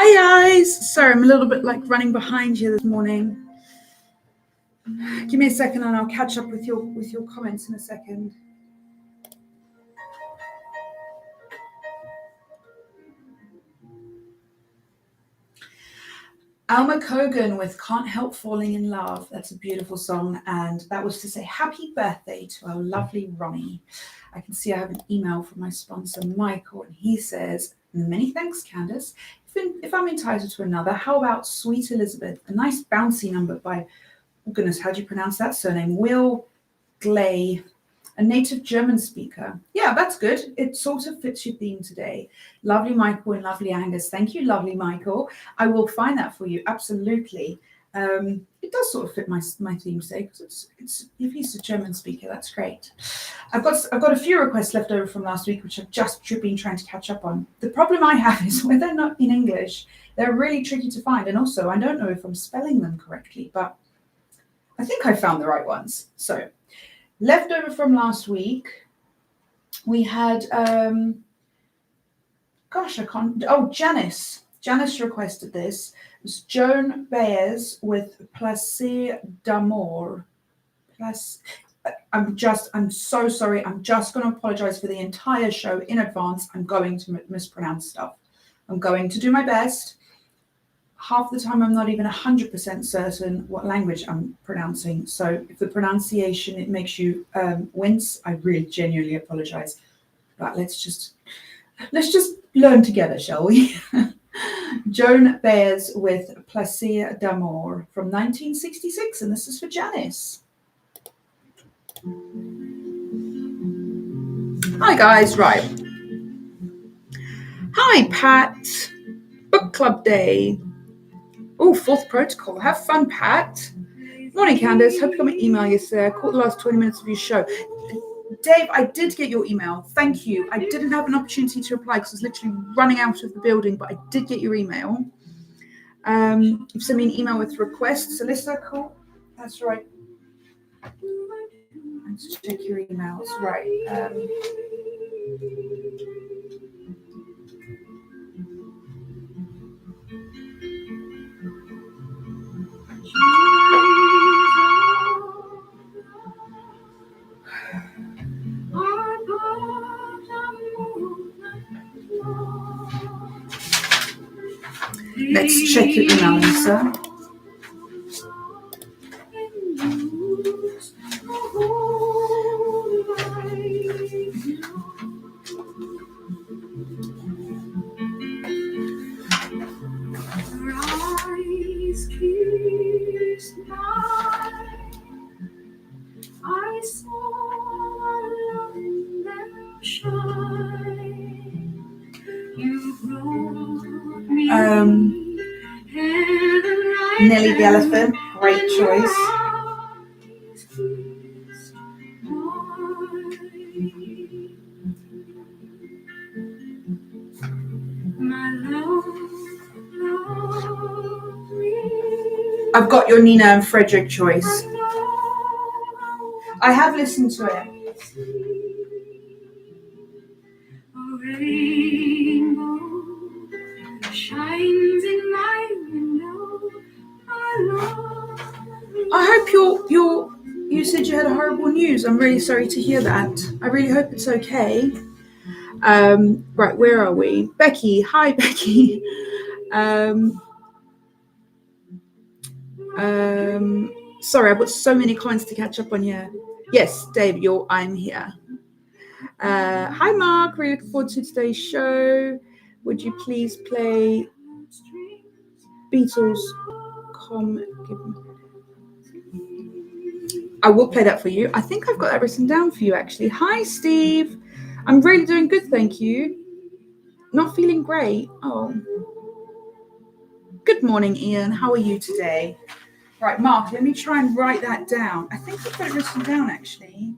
Hi guys, sorry I'm a little bit like running behind you this morning. Give me a second and I'll catch up with your comments in a second. Alma Cogan with Can't Help Falling in Love. That's a beautiful song, and that was to say happy birthday to our lovely Ronnie. I can see I have an email from my sponsor Michael, and he says, many thanks Candis. If I'm entitled to another, how about Sweet Elizabeth? A nice bouncy number by, oh goodness, how do you pronounce that surname? Will Glay, a native German speaker. Yeah, that's good. It sort of fits your theme today. Lovely Michael and lovely Angus. Thank you, lovely Michael. I will find that for you, absolutely. It does sort of fit my theme today because it's if he's a German speaker, that's great. I've got a few requests left over from last week, which I've just been trying to catch up on. The problem I have is when they're not in English, they're really tricky to find, and also I don't know if I'm spelling them correctly, but I think I found the right ones. So, left over from last week, we had Janice. Janice requested this. It was Joan Baez with Placer d'Amour. I'm so sorry. I'm just going to apologize for the entire show in advance. I'm going to mispronounce stuff. I'm going to do my best. Half the time, I'm not even 100% certain what language I'm pronouncing. So if the pronunciation, it makes you wince, I really genuinely apologize. But let's just learn together, shall we? Joan Baez with Placer d'Amour from 1966, and this is for Janice. Hi guys, right. Hi Pat, book club day. Oh, fourth protocol. Have fun, Pat. Morning, Candis. Hope you got my email yesterday. I caught the last 20 minutes of your show. Dave, I did get your email. Thank you. I didn't have an opportunity to reply because I was literally running out of the building, but I did get your email. You've sent me an email with requests. Alyssa, cool. That's right. Let's check your emails. Right. Let's check your email, Lisa. Nelly the Elephant, great choice. I've got your Nina and Frederick choice. I have listened to it. Shines in my window. I hope you said you had a horrible news. I'm really sorry to hear that. I really hope it's okay. Right, where are we? Becky. Hi, Becky. Sorry, I've got so many comments to catch up on here. Yes, Dave, I'm here. Hi, Mark. Really looking forward to today's show. Would you please play Beatles? I will play that for you. I think I've got everything down for you, actually. Hi, Steve. I'm really doing good, thank you. Not feeling great. Oh. Good morning, Ian. How are you today? Right, Mark, let me try and write that down. I think I've got it written down, actually.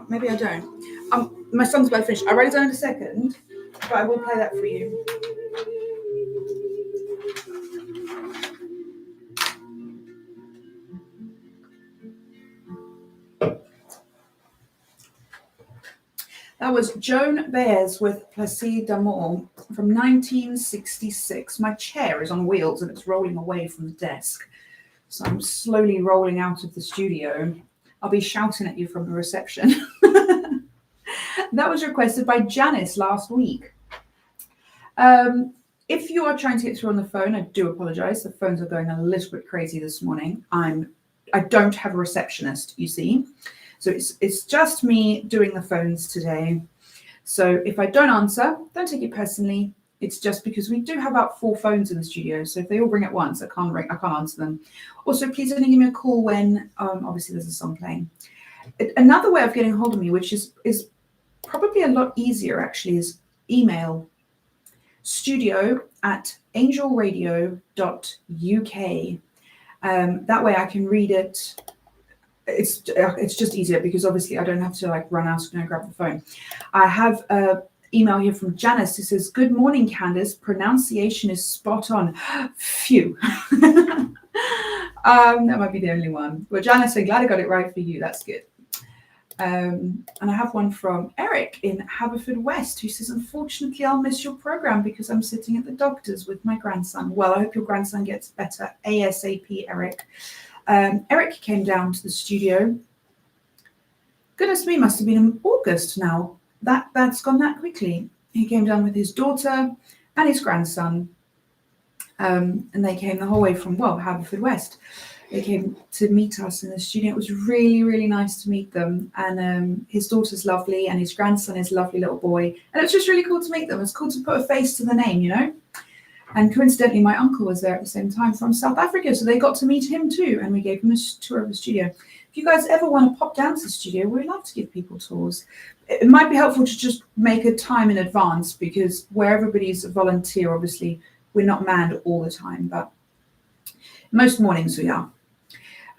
Maybe I don't. My song's about to finish. I'll write it down in a second, but I will play that for you. That was Joan Baez with Placer d'Amour. from 1966. My chair is on wheels and it's rolling away from the desk. So I'm slowly rolling out of the studio. I'll be shouting at you from the reception. That was requested by Janice last week. If you are trying to get through on the phone, I do apologise. The phones are going a little bit crazy this morning. I don't have a receptionist, you see. So it's just me doing the phones today. So if I don't answer, don't take it personally. It's just because we do have about 4 phones in the studio. So if they all ring at once, I can't answer them. Also, please only give me a call when obviously there's a song playing. Another way of getting hold of me, which is probably a lot easier actually, is email studio@angelradio.uk. That way I can read it. It's just easier because obviously I don't have to like run out and grab the phone. I have an email here from Janice who says, "Good morning, Candis. Pronunciation is spot on." Phew. That might be the only one. Well, Janice, I'm glad I got it right for you. That's good. And I have one from Eric in Haverfordwest who says, "Unfortunately, I'll miss your program because I'm sitting at the doctor's with my grandson." Well, I hope your grandson gets better ASAP, Eric. Eric came down to the studio. Goodness me, must have been in August now. That's gone that quickly. He came down with his daughter and his grandson. And they came the whole way from, Haverfordwest. They came to meet us in the studio. It was really, really nice to meet them. And his daughter's lovely and his grandson is a lovely little boy. And it's just really cool to meet them. It's cool to put a face to the name, you know. And coincidentally, my uncle was there at the same time from South Africa. So they got to meet him too. And we gave him a tour of the studio. If you guys ever want to pop down to the studio, we'd love to give people tours. It might be helpful to just make a time in advance because where everybody's a volunteer, obviously, we're not manned all the time. But most mornings we are.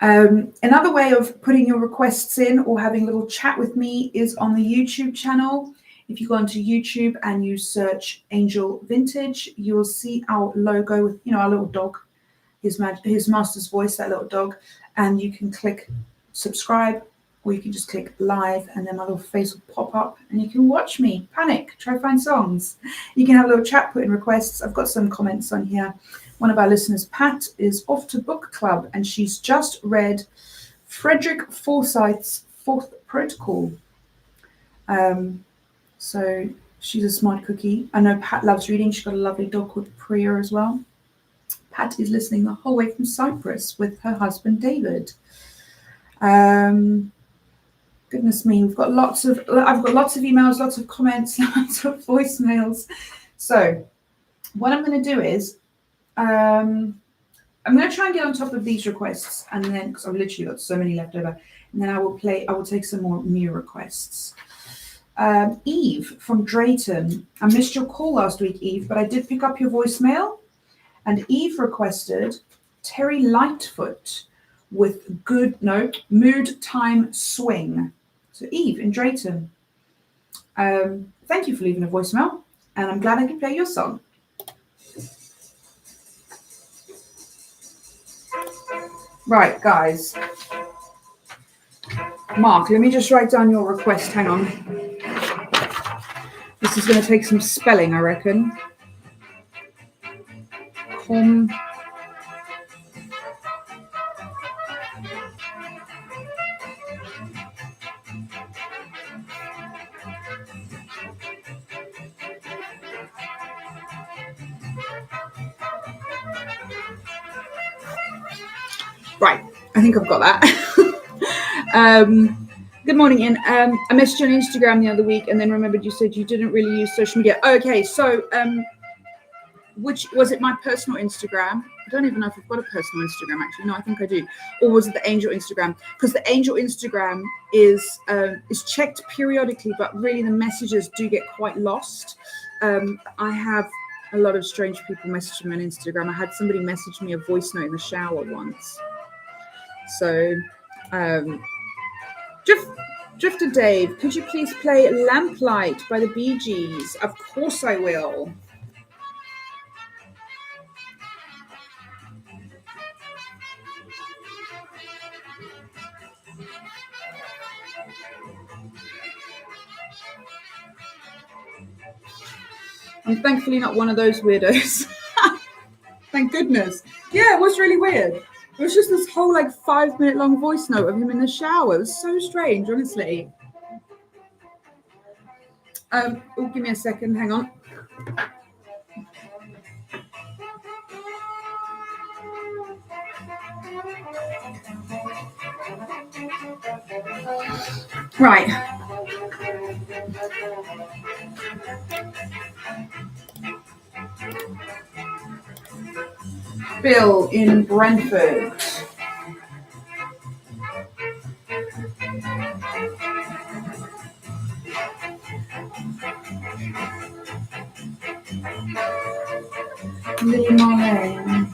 Another way of putting your requests in or having a little chat with me is on the YouTube channel. If you go onto YouTube and you search Angel Vintage, you will see our logo with, our little dog, his master's voice, that little dog, and you can click subscribe or you can just click live and then my little face will pop up and you can watch me panic, try find songs. You can have a little chat, put in requests. I've got some comments on here. One of our listeners, Pat, is off to book club and she's just read Frederick Forsyth's Fourth Protocol. So she's a smart cookie. I know Pat loves reading. She's got a lovely dog called Priya as well. Pat is listening the whole way from Cyprus with her husband, David. Goodness me, I've got lots of emails, lots of comments, lots of voicemails. So what I'm going to do is I'm going to try and get on top of these requests, and then because I've literally got so many left over, and then I will take some more new requests. Eve from Drayton. I missed your call last week, Eve, but I did pick up your voicemail. And Eve requested Terry Lightfoot with Mood Time Swing. So Eve in Drayton. Thank you for leaving a voicemail, and I'm glad I could play your song. Right, guys. Mark, let me just write down your request. Hang on. This is going to take some spelling, I reckon. Right, I think I've got that. Good morning, Ian. I messaged you on Instagram the other week and then remembered you said you didn't really use social media. Okay, so which was it, my personal Instagram? I don't even know if I've got a personal Instagram, actually. No, I think I do. Or was it the Angel Instagram? Because the Angel Instagram is checked periodically, but really the messages do get quite lost. I have a lot of strange people messaging me on Instagram. I had somebody message me a voice note in the shower once. So, Drifter Dave, could you please play Lamplight by the Bee Gees? Of course I will. I'm thankfully not one of those weirdos. Thank goodness. Yeah, it was really weird. It was just this whole like 5-minute long voice note of him in the shower. It was so strange, honestly. Oh, give me a second. Hang on. Right. Bill in Brentford. Lily Marlene.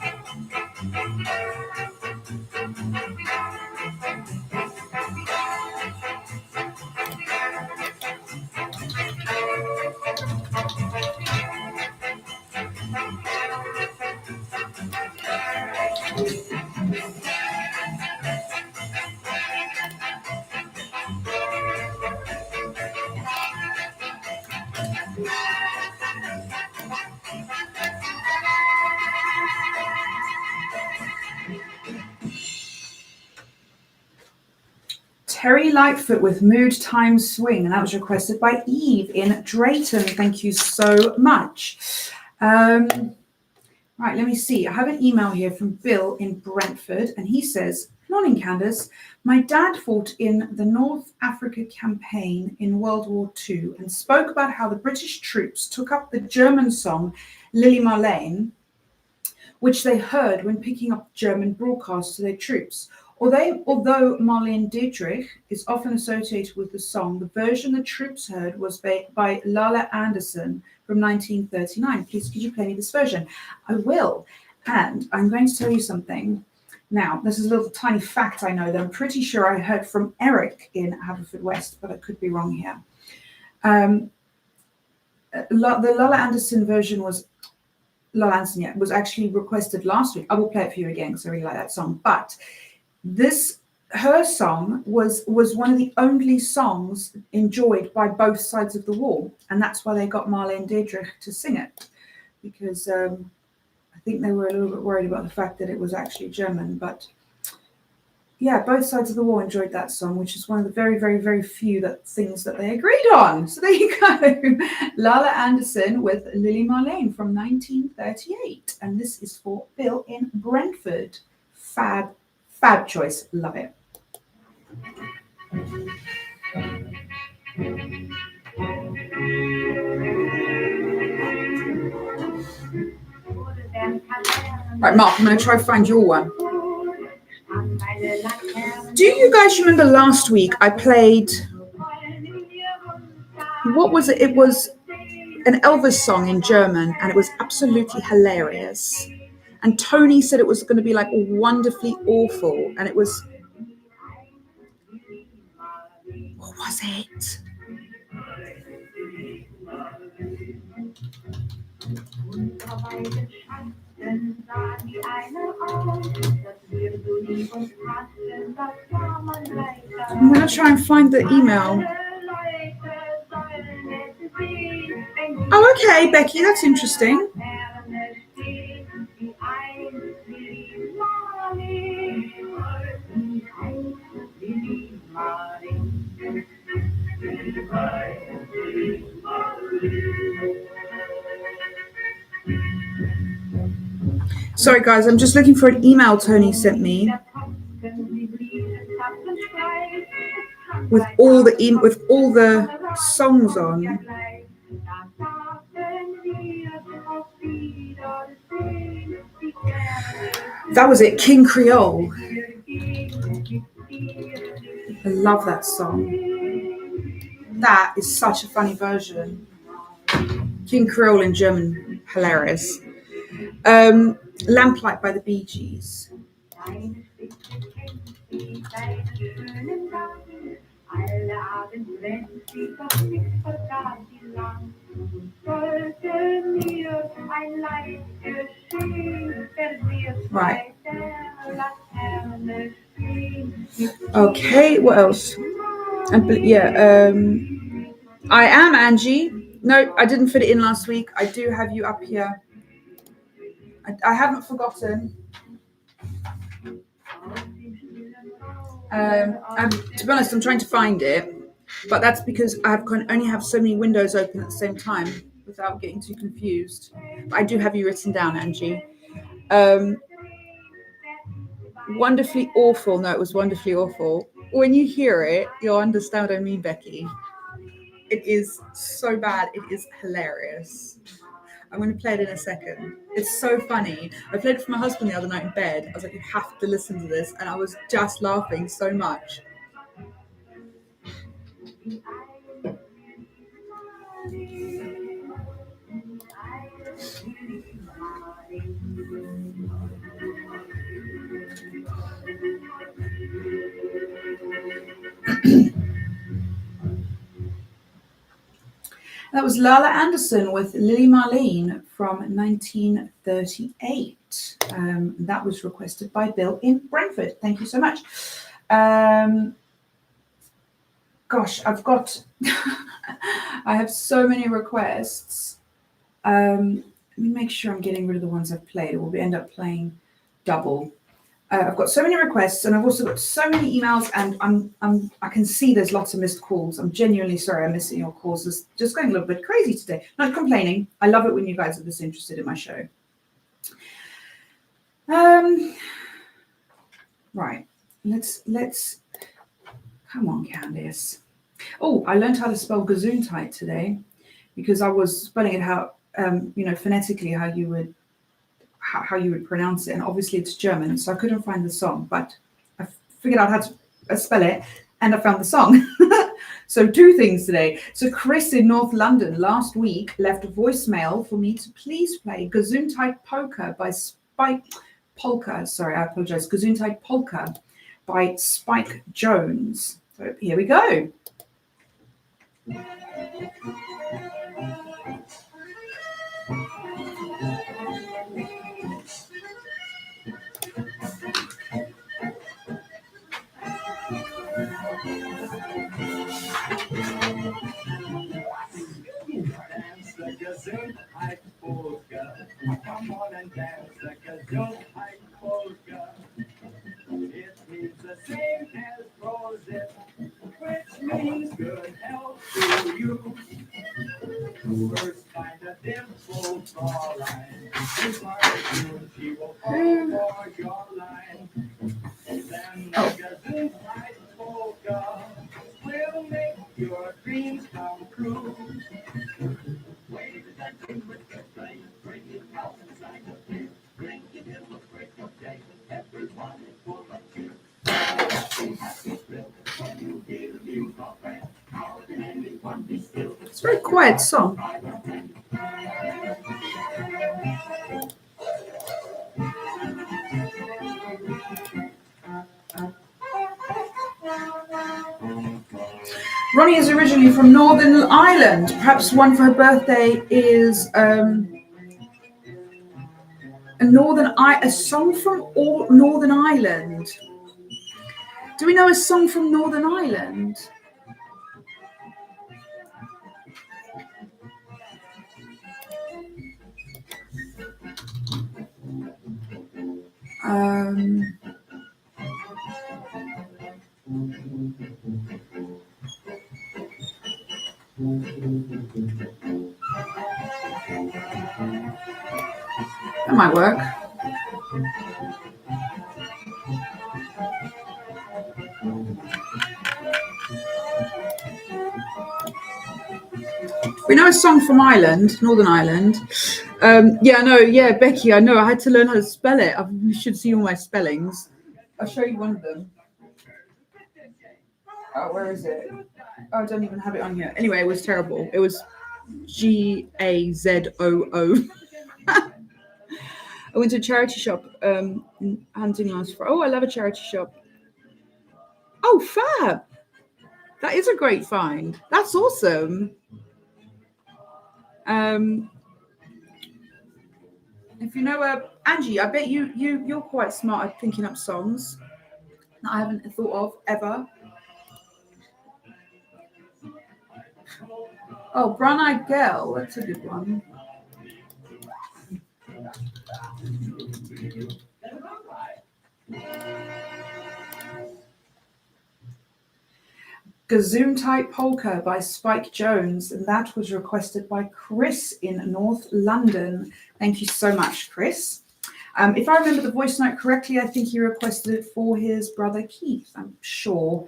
Terry Lightfoot with Mood Time Swing, and that was requested by Eve in Drayton. Thank you so much. Right, let me see. I have an email here from Bill in Brentford, and he says, "Morning, Candis. My dad fought in the North Africa campaign in World War II and spoke about how the British troops took up the German song Lily Marlene, which they heard when picking up German broadcasts to their troops. Although Marlene Dietrich is often associated with the song, the version the troops heard was by Lala Anderson from 1939. Please, could you play me this version?" I will. And I'm going to tell you something. Now, this is a little tiny fact I know that I'm pretty sure I heard from Eric in Haverfordwest, but I could be wrong here. The Lala Anderson version was actually requested last week. I will play it for you again because I really like that song. But her song was one of the only songs enjoyed by both sides of the war, and that's why they got Marlene Dietrich to sing it, because I think they were a little bit worried about the fact that it was actually German. But yeah, both sides of the war enjoyed that song, which is one of the very, very, very few things that they agreed on. So there you go. Lala Anderson with Lily Marlene from 1938, and this is for Bill in Brentford. Fab choice, love it. Right, Mark, I'm going to try to find your one. Do you guys remember last week I played, what was it? It was an Elvis song in German, and it was absolutely hilarious. And Tony said it was going to be like wonderfully awful, and it was, what was it? I'm going to try and find the email. Oh, okay, Becky, that's interesting. Sorry, guys, I'm just looking for an email Tony sent me with all the songs on. That was it, King Creole. I love that song. That is such a funny version. King Creole in German, hilarious. Lamplight by the Bee Gees. Right. Okay, what else? I am Angie. No, I didn't fit it in last week. I do have you up here. I haven't forgotten. To be honest, I'm trying to find it, but that's because I only have so many windows open at the same time without getting too confused. But I do have you written down, Angie. Wonderfully awful. No, it was wonderfully awful. When you hear it, you'll understand what I mean, Becky. It is so bad. It is hilarious. I'm going to play it in a second. It's so funny. I played it for my husband the other night in bed. I was like, you have to listen to this. And I was just laughing so much. That was Lala Anderson with Lily Marlene from 1938. That was requested by Bill in Brentford. Thank you so much. Gosh, I've got, I have so many requests. Let me make sure I'm getting rid of the ones I've played, or we'll end up playing double. I've got so many requests, and I've also got so many emails, and I can see there's lots of missed calls. I'm genuinely sorry I'm missing your calls. It's just going a little bit crazy today. Not complaining. I love it when you guys are this interested in my show. Right. Let's come on, Candis. Oh, I learned how to spell Gesundheit today, because I was spelling it how phonetically how you would pronounce it, and obviously it's German, so I couldn't find the song, but I figured out how to spell it, and I found the song. So 2 things today. So Chris in North London last week left a voicemail for me to please play Gesundheit Polka by Polka. Sorry, I apologize. Gesundheit Polka by Spike Jones. So here we go. Gesundheit Polka. Come on and dance the Gesundheit Polka. It means the same as Dorset, which means good health to you. First find a dimple Fraulein. Soon she will fall for your line. Then the Gesundheit Polka will make your dreams come true. It's a very quiet song. Ronnie is originally from Northern Ireland. Perhaps one for her birthday is a song from Northern Ireland. Do we know a song from Northern Ireland? That might work. We know a song from Ireland, Northern Ireland. Yeah, I know. Yeah, Becky, I know. I had to learn how to spell it. You should see all my spellings. I'll show you one of them. Oh, where is it? Oh, I don't even have it on here. Anyway, it was terrible. It was Gazoo. I went to a charity shop hunting last Friday. Oh, I love a charity shop. Oh, fab. That is a great find. That's awesome. If you know Angie, I bet you're quite smart at thinking up songs that I haven't thought of ever. Oh, Brown Eyed Girl. That's a good one. Gazoon Type Polka by Spike Jones, and that was requested by Chris in North London. Thank you so much, Chris. If I remember the voice note correctly, I think he requested it for his brother Keith, I'm sure.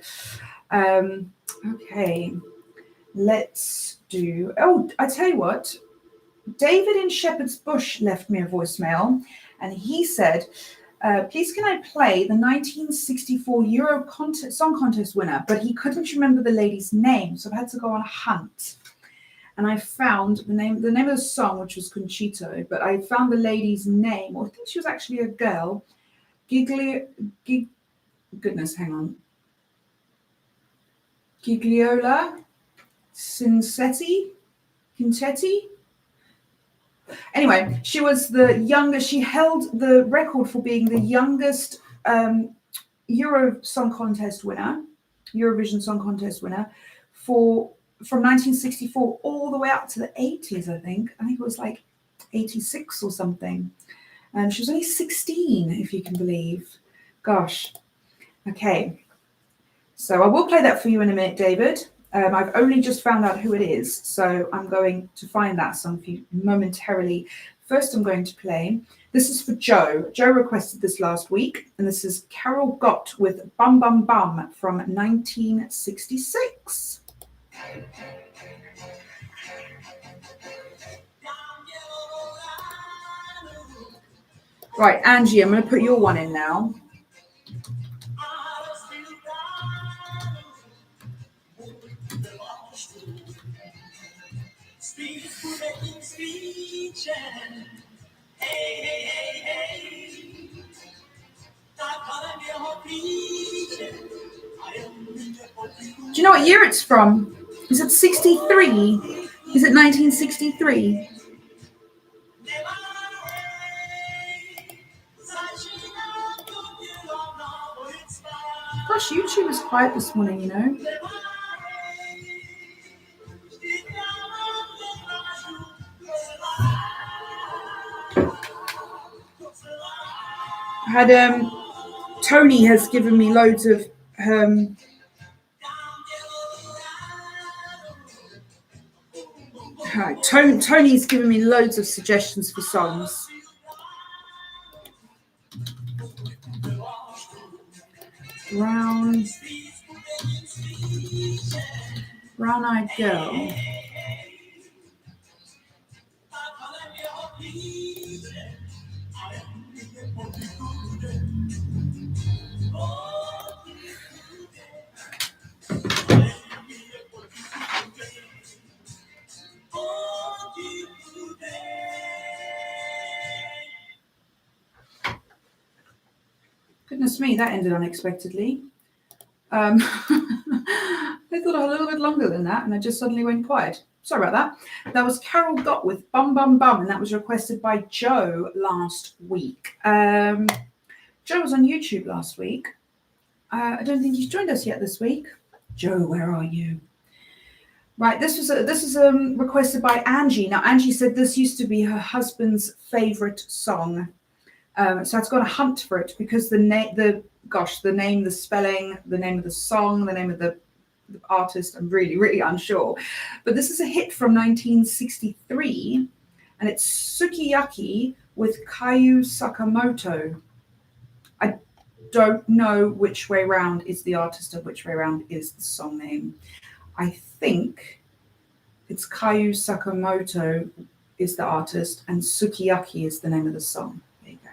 Okay, let's do... Oh, I tell you what, David in Shepherd's Bush left me a voicemail, and he said, please can I play the 1964 Euro Song Contest winner, but he couldn't remember the lady's name, so I had to go on a hunt. And I found the name of the song, which was Conchito, but I found the lady's name, or I think she was actually a girl. Goodness, hang on. Gigliola Cincetti? Anyway, she was the youngest. She held the record for being the youngest Eurovision Song Contest winner from 1964 all the way up to the 80s, I think. I think it was like 86 or something. And she was only 16, if you can believe. Gosh. Okay. So I will play that for you in a minute, David. I've only just found out who it is, so I'm going to find that song for you momentarily. First, I'm going to play. This is for Joe. Joe requested this last week, and this is Carol Gott with Bum Bum Bum from 1966. Right, Angie, I'm going to put your one in now. Do you know what year it's from? Is it 63? Is it 1963? Gosh, YouTube is quiet this morning, you know. I had Tony has given me loads of Tony's given me loads of suggestions for songs. Brown-eyed girl. Goodness me, that ended unexpectedly. I thought I had a little bit longer than that, and I just suddenly went quiet. Sorry about that. That was Carol Gott with Bum Bum Bum, and that was requested by Joe last week. Joe was on YouTube last week. I don't think he's joined us yet this week. Joe, where are you? Right, this is requested by Angie. Now, Angie said this used to be her husband's favourite song. So I've got to hunt for it because the name, the spelling, the name of the song, the name of the artist, I'm really, really unsure. But this is a hit from 1963, and it's Sukiyaki with Kayu Sakamoto. I don't know which way round is the artist and which way round is the song name. I think it's Kayu Sakamoto is the artist, and Sukiyaki is the name of the song. There you go.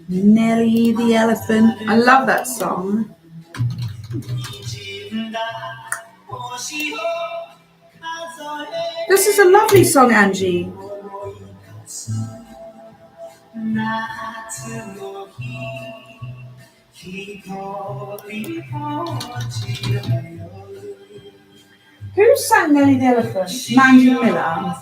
Nelly the Elephant. I love that song. This is a lovely song, Angie. Who sang Nelly the Elephant? Mandy Miller.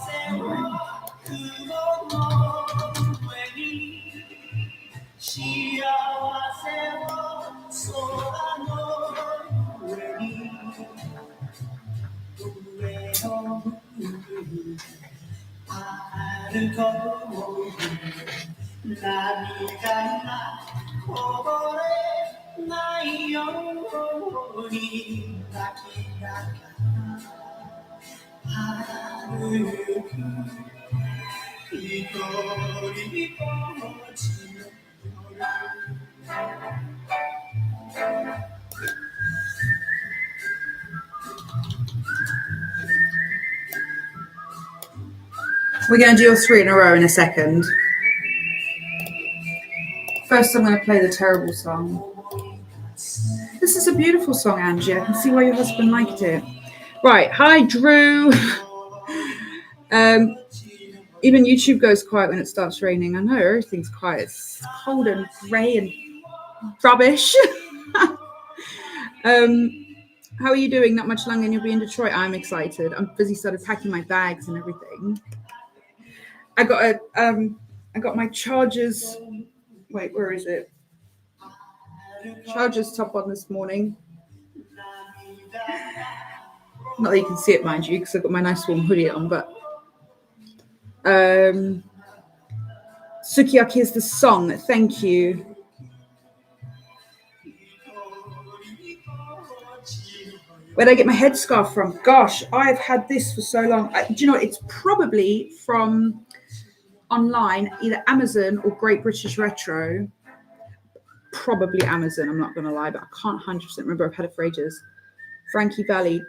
We're going to do your 3 in a row in a second. First, I'm going to play the terrible song. This is a beautiful song, Angie. I can see why your husband liked it. Right. Hi, Drew. Even YouTube goes quiet when it starts raining. I know, everything's quiet. It's cold and grey and rubbish. How are you doing? Not much longer and you'll be in Detroit. I'm excited. I'm busy started packing my bags and everything. I got my chargers. Wait, where is it? Chargers top on this morning. Not that you can see it, mind you, because I've got my nice warm hoodie on, but Sukiyaki is the song. Thank you. Where did I get my headscarf from? Gosh, I've had this for so long. Do you know what? It's probably from online, either Amazon or Great British Retro. Probably Amazon, I'm not going to lie, but I can't 100% remember. I've had it for ages. Frankie Valley.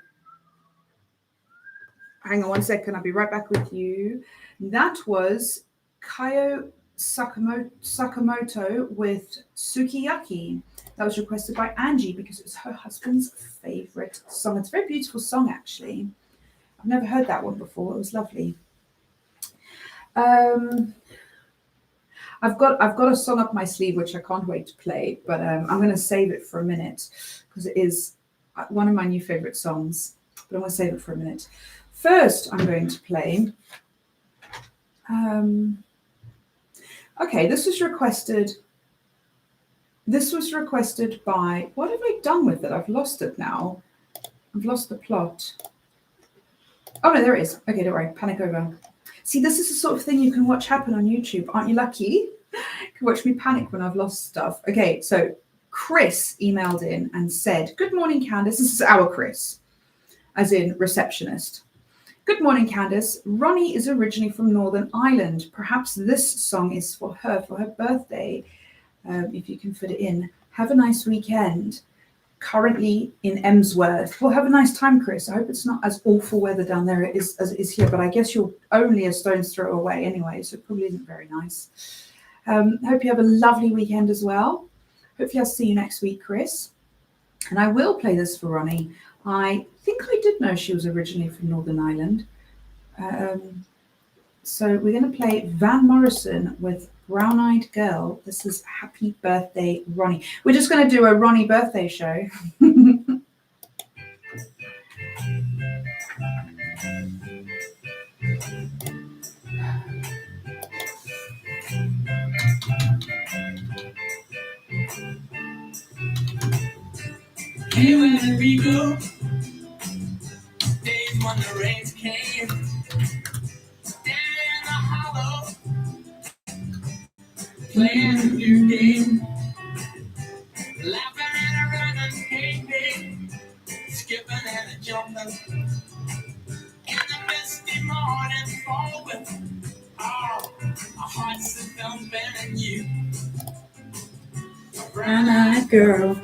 Hang on one second. I'll be right back with you. That was Kayo Sakamoto with Sukiyaki. That was requested by Angie because it was her husband's favorite song. It's a very beautiful song, actually. I've never heard that one before. It was lovely. I've got a song up my sleeve which I can't wait to play, but I'm going to save it for a minute because it is one of my new favorite songs. But I'm going to save it for a minute. First, I'm going to play. Okay, this was requested. This was requested by. What have I done with it? I've lost it now. I've lost the plot. Oh no, there it is. Okay, don't worry. Panic over. See, this is the sort of thing you can watch happen on YouTube. Aren't you lucky? You can watch me panic when I've lost stuff. Okay, so Chris emailed in and said, "Good morning, Candis." This is our Chris, as in receptionist. "Good morning, Candis. Ronnie is originally from Northern Ireland. Perhaps this song is for her birthday. If you can fit it in. Have a nice weekend. Currently in Emsworth." Well, have a nice time, Chris. I hope it's not as awful weather down there as it is here, but I guess you're only a stone's throw away anyway, so it probably isn't very nice. Hope you have a lovely weekend as well. Hopefully I'll see you next week, Chris. And I will play this for Ronnie. I think I did know she was originally from Northern Ireland. So we're going to play Van Morrison with Brown Eyed Girl. This is Happy Birthday, Ronnie. We're just going to do a Ronnie birthday show. Here we go. Days when the rains came. Standing in the hollow. Playing a new game. Laughing and a running, hey, skipping and a jumping. In the misty morning falling. Oh, our hearts are thumping and you. Brown eyed girl.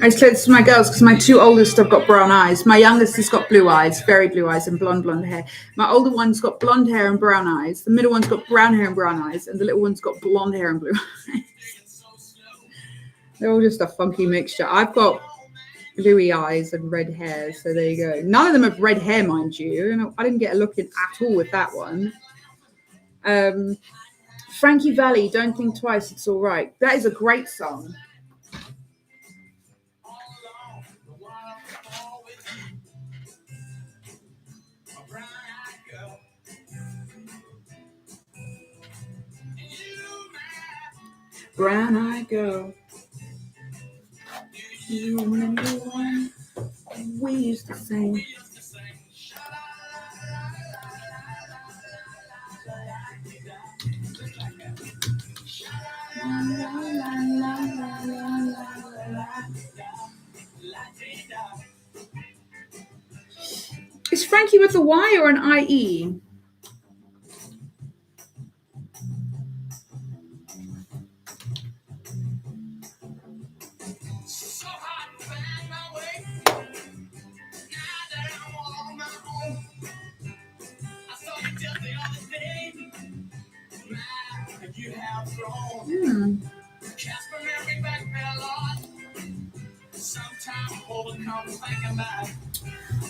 I just said this to my girls because my two oldest have got brown eyes. My youngest has got blue eyes, very blue eyes, and blonde hair. My older one's got blonde hair and brown eyes. The middle one's got brown hair and brown eyes, and the little one's got blonde hair and blue eyes. They're all just a funky mixture. I've got bluey eyes and red hair, so there you go. None of them have red hair, mind you. I didn't get a look in at all with that one. Frankie Valli, Don't Think Twice, It's All Right. That is a great song. Brown-eyed girl, you remember when we used to sing? Is Frankie with a Y or an IE?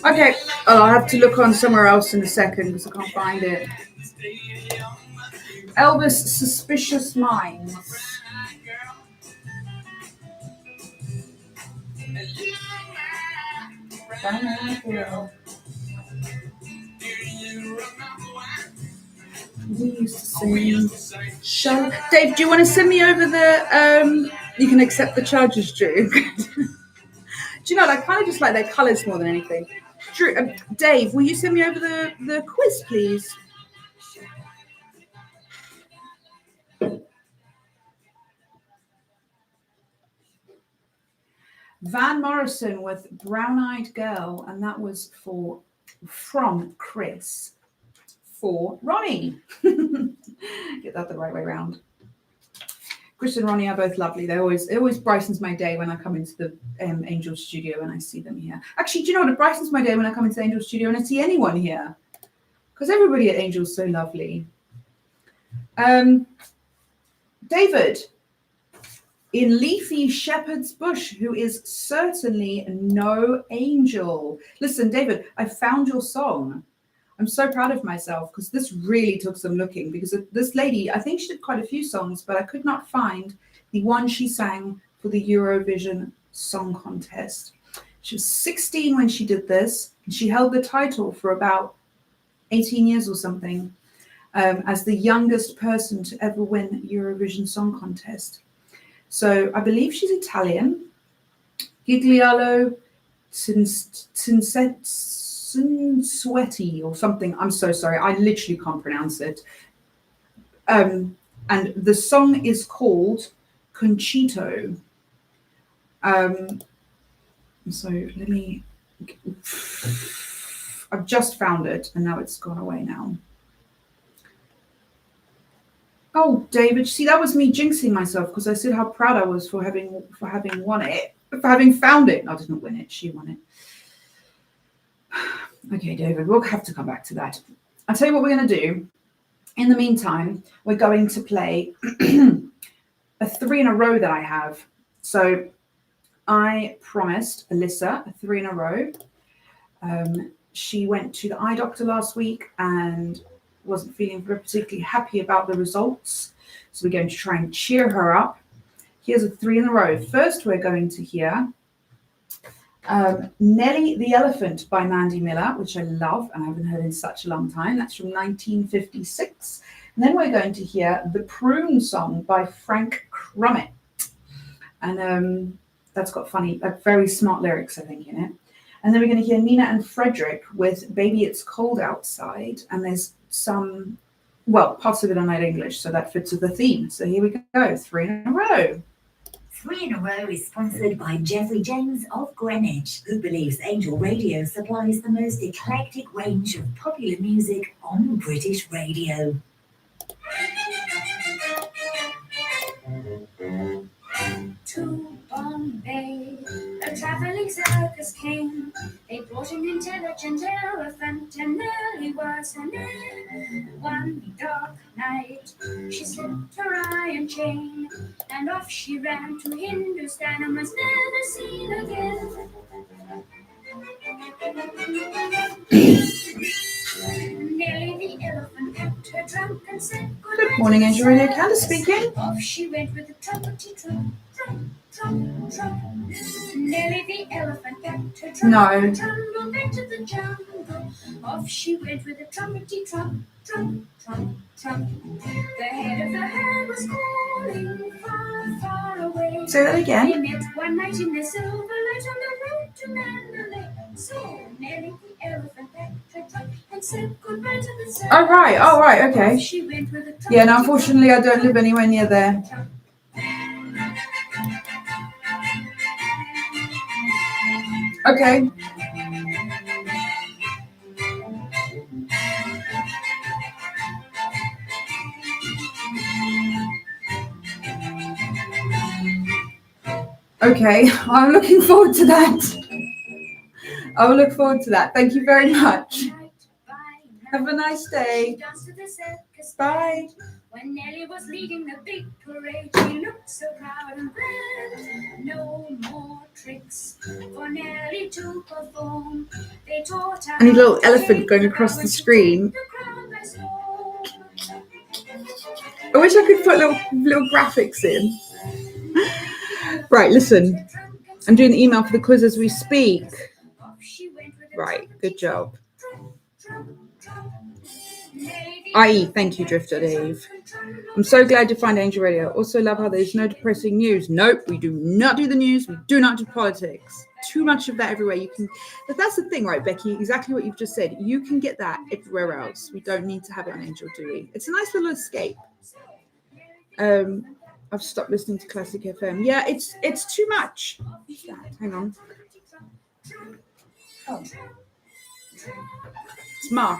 Okay, I'll have to look on somewhere else in a second because I can't find it. Elvis, Suspicious Minds. We used to sing. Dave, do you want to send me over the you can accept the charges, Drew? Do you know, I kind of just like their colours more than anything. Drew, Dave, will you send me over the quiz, please? Van Morrison with Brown Eyed Girl, and that was from Chris for Ronnie. Get that the right way around. Chris and Ronnie are both lovely. It always brightens my day when I come into the Angel Studio and I see them here. Actually, do you know what? It brightens my day when I come into the Angel Studio and I see anyone here, because everybody at Angel is so lovely. David in leafy shepherd's bush, who is certainly no angel. Listen, David, I found your song. I'm so proud of myself because this really took some looking, because this lady, I think she did quite a few songs, but I could not find the one she sang for the Eurovision Song Contest. She was 16 when she did this, and she held the title for about 18 years or something, as the youngest person to ever win Eurovision Song Contest. So I believe she's Italian. Giglialo Cinsuetti or something. I'm so sorry. I literally can't pronounce it. And the song is called Concito. So let me... I've just found it and now it's gone away now. Oh, David, see, that was me jinxing myself because I said how proud I was for having won it, for having found it. No, I didn't win it. She won it. Okay, David, we'll have to come back to that. I'll tell you what we're going to do. In the meantime, we're going to play a 3 in a row that I have. So I promised Alyssa a 3 in a row. She went to the eye doctor last week and wasn't feeling particularly happy about the results. So we're going to try and cheer her up. Here's a 3 in a row. First, we're going to hear Nellie the Elephant by Mandy Miller, which I love and I haven't heard in such a long time. That's from 1956. And then we're going to hear The Prune Song by Frank Crummett. And that's got very smart lyrics, I think, in it. And then we're going to hear Nina and Frederick with Baby It's Cold Outside. And there's some, well, parts of it are not English, so that fits with the theme. So here we go, 3 in a row. 3 in a row is sponsored by Jeffrey James of Greenwich, who believes Angel Radio supplies the most eclectic range of popular music on British radio. To Bombay, a a travelling circus came. They brought an intelligent elephant, and Nellie was her name. One dark night, she slipped her iron chain, and off she ran to Hindustan and was never seen again. Nellie the elephant packed her trunk and said Good morning, Angel Radio. Candis speaking. Off she went with a trumpety trump, trump, trump, trump. Nellie the elephant packed her trunk and tumbled into the jungle. Off she went with a trumpety trump, trump, trump, trump. The head of the herd was calling far, far away. Say that again. They met one night in the silver light on the road to Mandalay. So Nellie the elephant packed her trunk and said goodbye to the circus. Oh, right, okay. She went with a Yeah, no, unfortunately, I don't live anywhere near there. Okay. Okay, I'm looking forward to that. I will look forward to that. Thank you very much. Have a nice day. Bye. When Nellie was leading the big parade, she looked so proud and grand. No more tricks for Nellie to perform. They taught her And a little elephant going across the screen. I wish I could put little graphics in. Right, listen. I'm doing the email for the quiz as we speak. Right, good job. I.e., thank you, Drifter Dave. I'm so glad to find Angel Radio. Also love how there's no depressing news. Nope, we do not do the news. We do not do politics. Too much of that everywhere. But that's the thing, right, Becky? Exactly what you've just said. You can get that everywhere else. We don't need to have it on Angel, do we? It's a nice little escape. I've stopped listening to Classic FM. Yeah, it's too much. What's that? Hang on. Oh. It's Mark.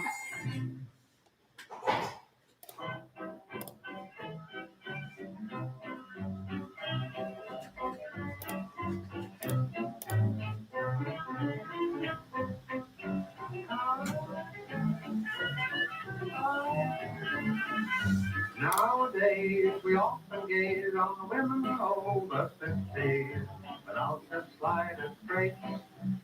Nowadays, we often gaze on the women over 50 without the slightest trace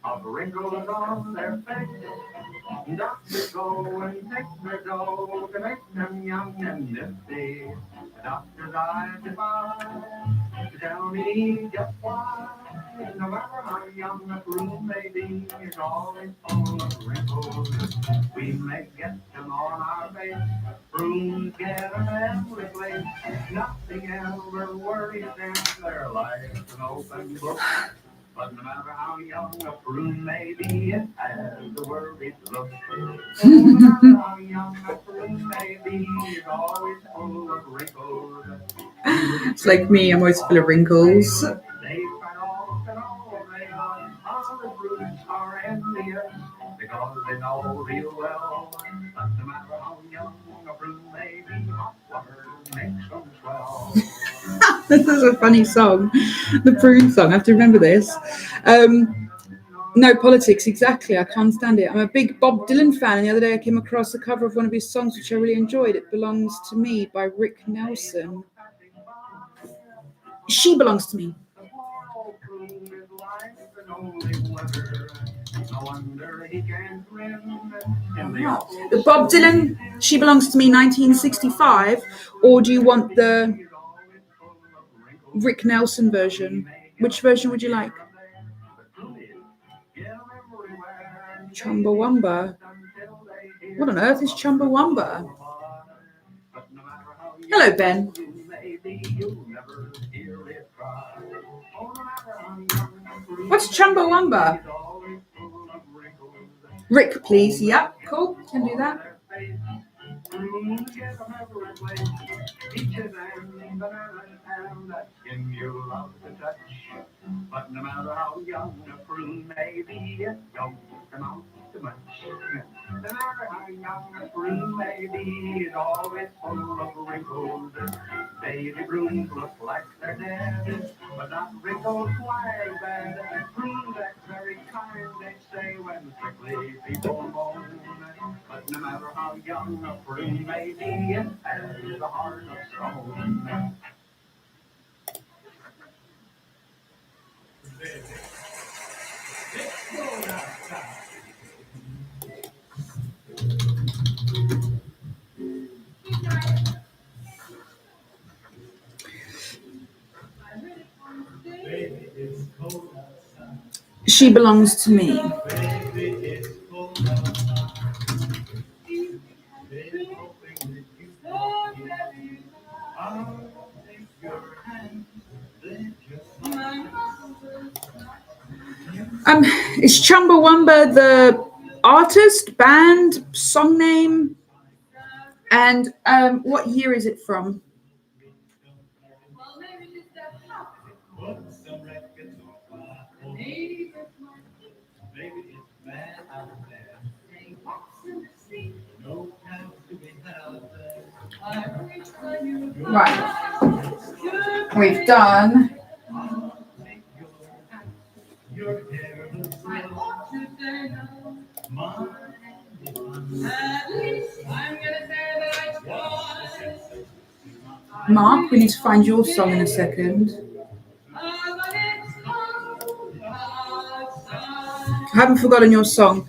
of wrinkles on their faces. Doctors go and take their dough to make them young and nifty. The doctor's eyes defy to tell me just why. No matter how young a room may be, it's always full of wrinkles. We may get them on our face, brooms get them every place. Nothing ever worries them, their life's an open book. But no matter how young a prune may be, it has a worried look. No matter how young a prune may be, it's always full of wrinkles. It's like me, I'm always full of wrinkles. They fight off and all they are. Other brutes are envious because they know real well. But no matter how young a prune may be, hot water makes them swell. This is a funny song, the Prune song. I have to remember this. No politics, exactly. I can't stand it. I'm a big Bob Dylan fan, and the other day I came across a cover of one of his songs which I really enjoyed. It Belongs to Me by Rick Nelson. She Belongs to Me. The Bob Dylan She Belongs to Me 1965, or do you want the Rick Nelson version? Which version would you like? Chumbawamba. What on earth is Chumbawamba? Hello, Ben. What's Chumbawamba? Rick, please. Yep, cool. Can do that. But no matter how young a prune may be, it don't amount to much. No matter how young a prune may be, it's always full of wrinkles. Baby prunes look like they're dead, but not wrinkles quite as bad. Prunes kind they say when strictly people moan. But no matter how young a prune may be, it has a heart of stone. She belongs to me. Is Chumbawamba the artist, band, song name? And what year is it from? Right. We've done. Mark, we need to find your song in a second. I haven't forgotten your song.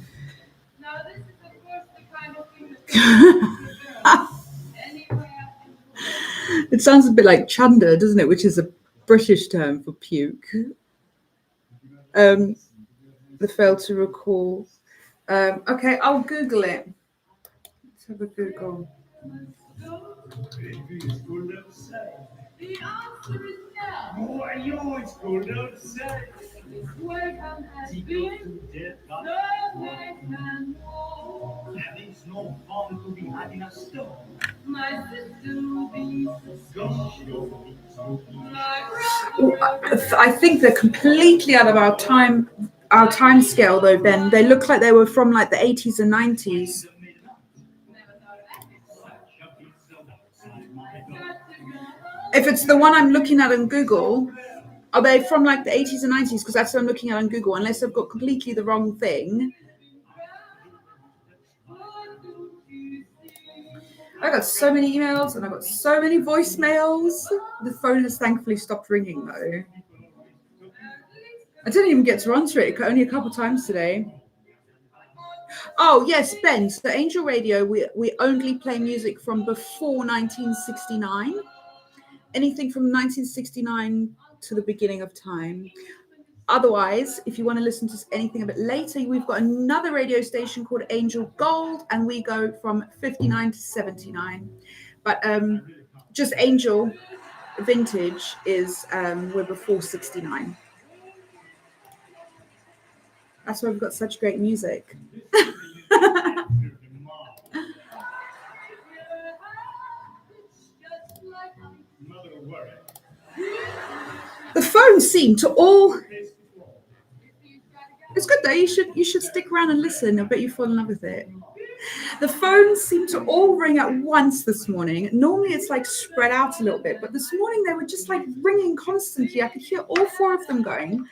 It sounds a bit like chunder, doesn't it? Which is a British term for puke. The fail to recall. Okay, I'll Google it. Let's have a Google. The answer is no. Why you always go down say? Welcome has been no place and more. There is no fun to be had in a storm. My sister will be Gosh, my brother. I think they're completely out of our time scale though, Ben. They look like they were from like the 80s and 90s. If it's the one I'm looking at on Google, are they from like the 80s and 90s? Because that's what I'm looking at on Google, unless I've got completely the wrong thing. I got so many emails and I got so many voicemails. The phone has thankfully stopped ringing though. I didn't even get to answer it only a couple times today. Oh yes, Ben. So Angel Radio, we only play music from before 1969. Anything from 1969 to the beginning of time. Otherwise, if you want to listen to anything a bit later, we've got another radio station called Angel Gold, and we go from 59 to 79. But just Angel Vintage is we're before 69. That's why we've got such great music. The phones seem to all. It's good though. You should stick around and listen. I bet you fall in love with it. The phones seem to all ring at once this morning. Normally it's like spread out a little bit, but this morning they were just like ringing constantly. I could hear all four of them going.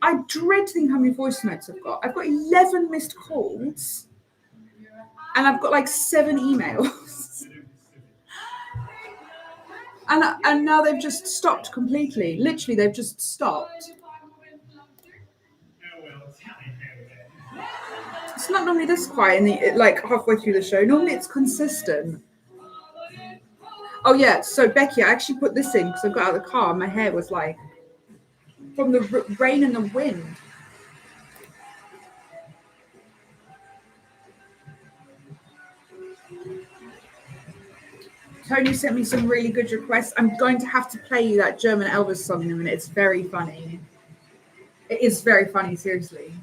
I dread to think how many voice notes I've got. I've got 11 missed calls, and I've got like 7 emails. And now they've just stopped completely. Literally, they've just stopped. It's not normally this quiet like halfway through the show. Normally it's consistent. Oh yeah, so Becky, I actually put this in because I got out of the car and my hair was like from the rain and the wind. Tony sent me some really good requests. I'm going to have to play you that German Elvis song in a minute. It's very funny. It is very funny, seriously.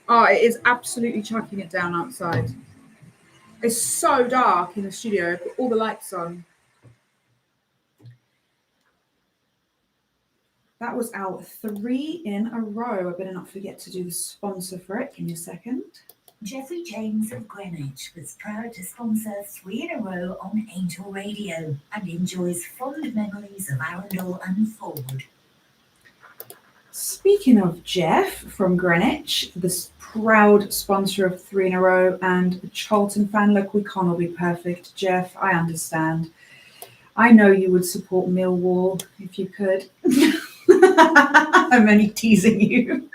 Oh, it is absolutely chucking it down outside. It's so dark in the studio. I've got all the lights on. That was our 3 in a row. I better not forget to do the sponsor for it. Give me a second. Jeffrey James of Greenwich was proud to sponsor 3 in a row on Angel Radio and enjoys fond memories of Arundel and Ford. Speaking of Jeff from Greenwich, this proud sponsor of 3 in a row and a Charlton fan, look, we can't all be perfect. Jeff, I understand. I know you would support Millwall if you could. I'm only teasing you.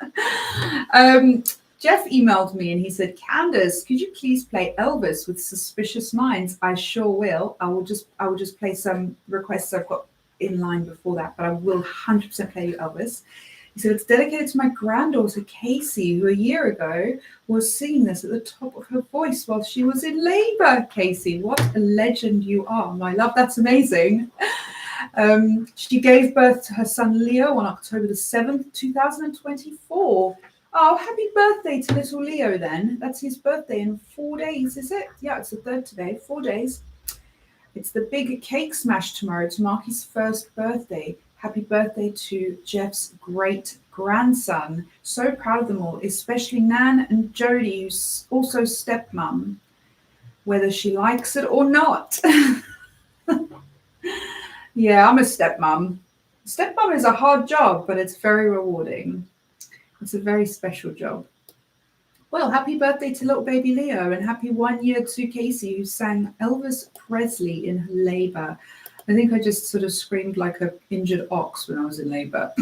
Jeff emailed me and he said, Candis, could you please play Elvis with Suspicious Minds? I sure will. I will just play some requests I've got in line before that, but I will 100% play you Elvis. He said, it's dedicated to my granddaughter, Casey, who a year ago was singing this at the top of her voice while she was in labour. Casey, what a legend you are, my love. That's amazing. She gave birth to her son, Leo, on October the 7th, 2024. Oh, happy birthday to little Leo then. That's his birthday in 4 days, is it? Yeah, it's the 3rd today, 4 days. It's the big cake smash tomorrow to mark his 1st birthday. Happy birthday to Jeff's great grandson. So proud of them all, especially Nan and Jodie, who's also stepmom, whether she likes it or not. Yeah, I'm a stepmom. Stepmom is a hard job, but it's very rewarding. It's a very special job. Well, happy birthday to little baby Leo and happy 1 year to Casey, who sang Elvis Presley in her labour. I think I just sort of screamed like an injured ox when I was in labour.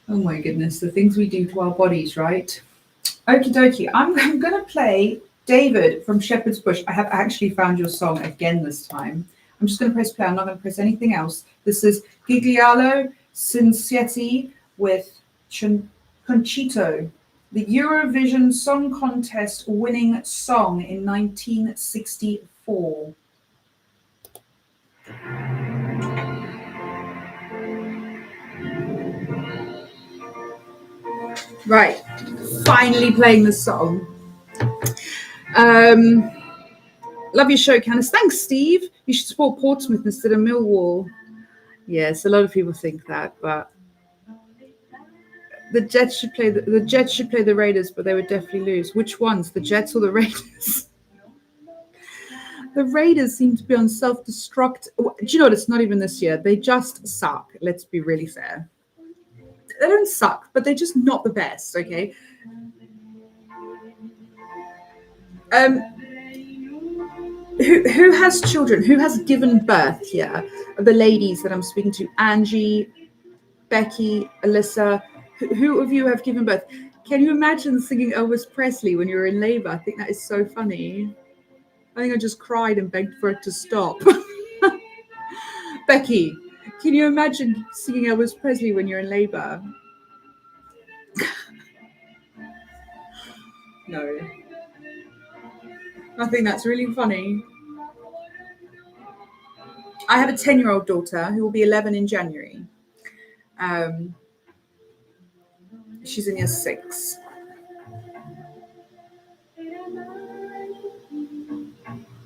Oh my goodness, the things we do to our bodies, right? Okie dokie, I'm going to play David from Shepherd's Bush. I have actually found your song again this time. I'm just going to press play. I'm not going to press anything else. This is Giglialo Cincietti with Conchito, the Eurovision Song Contest winning song in 1964. Right, finally playing the song. Love your show, Candis. Thanks, Steve. You should support Portsmouth instead of Millwall. Yes, a lot of people think that, but the Jets should play the Raiders, but they would definitely lose. Which ones, the Jets or the Raiders? The Raiders seem to be on self-destruct. Do you know what? It's not even this year. They just suck. Let's be really fair. They don't suck, but they're just not the best, okay? Who has children? Who has given birth here? The ladies that I'm speaking to, Angie, Becky, Alyssa, who of you have given birth? Can you imagine singing Elvis Presley when you were in labour? I think that is so funny. I think I just cried and begged for it to stop. Becky, can you imagine singing Elvis Presley when you're in labour? No. I think that's really funny. I have a 10-year-old daughter who will be 11 in January. She's in year 6.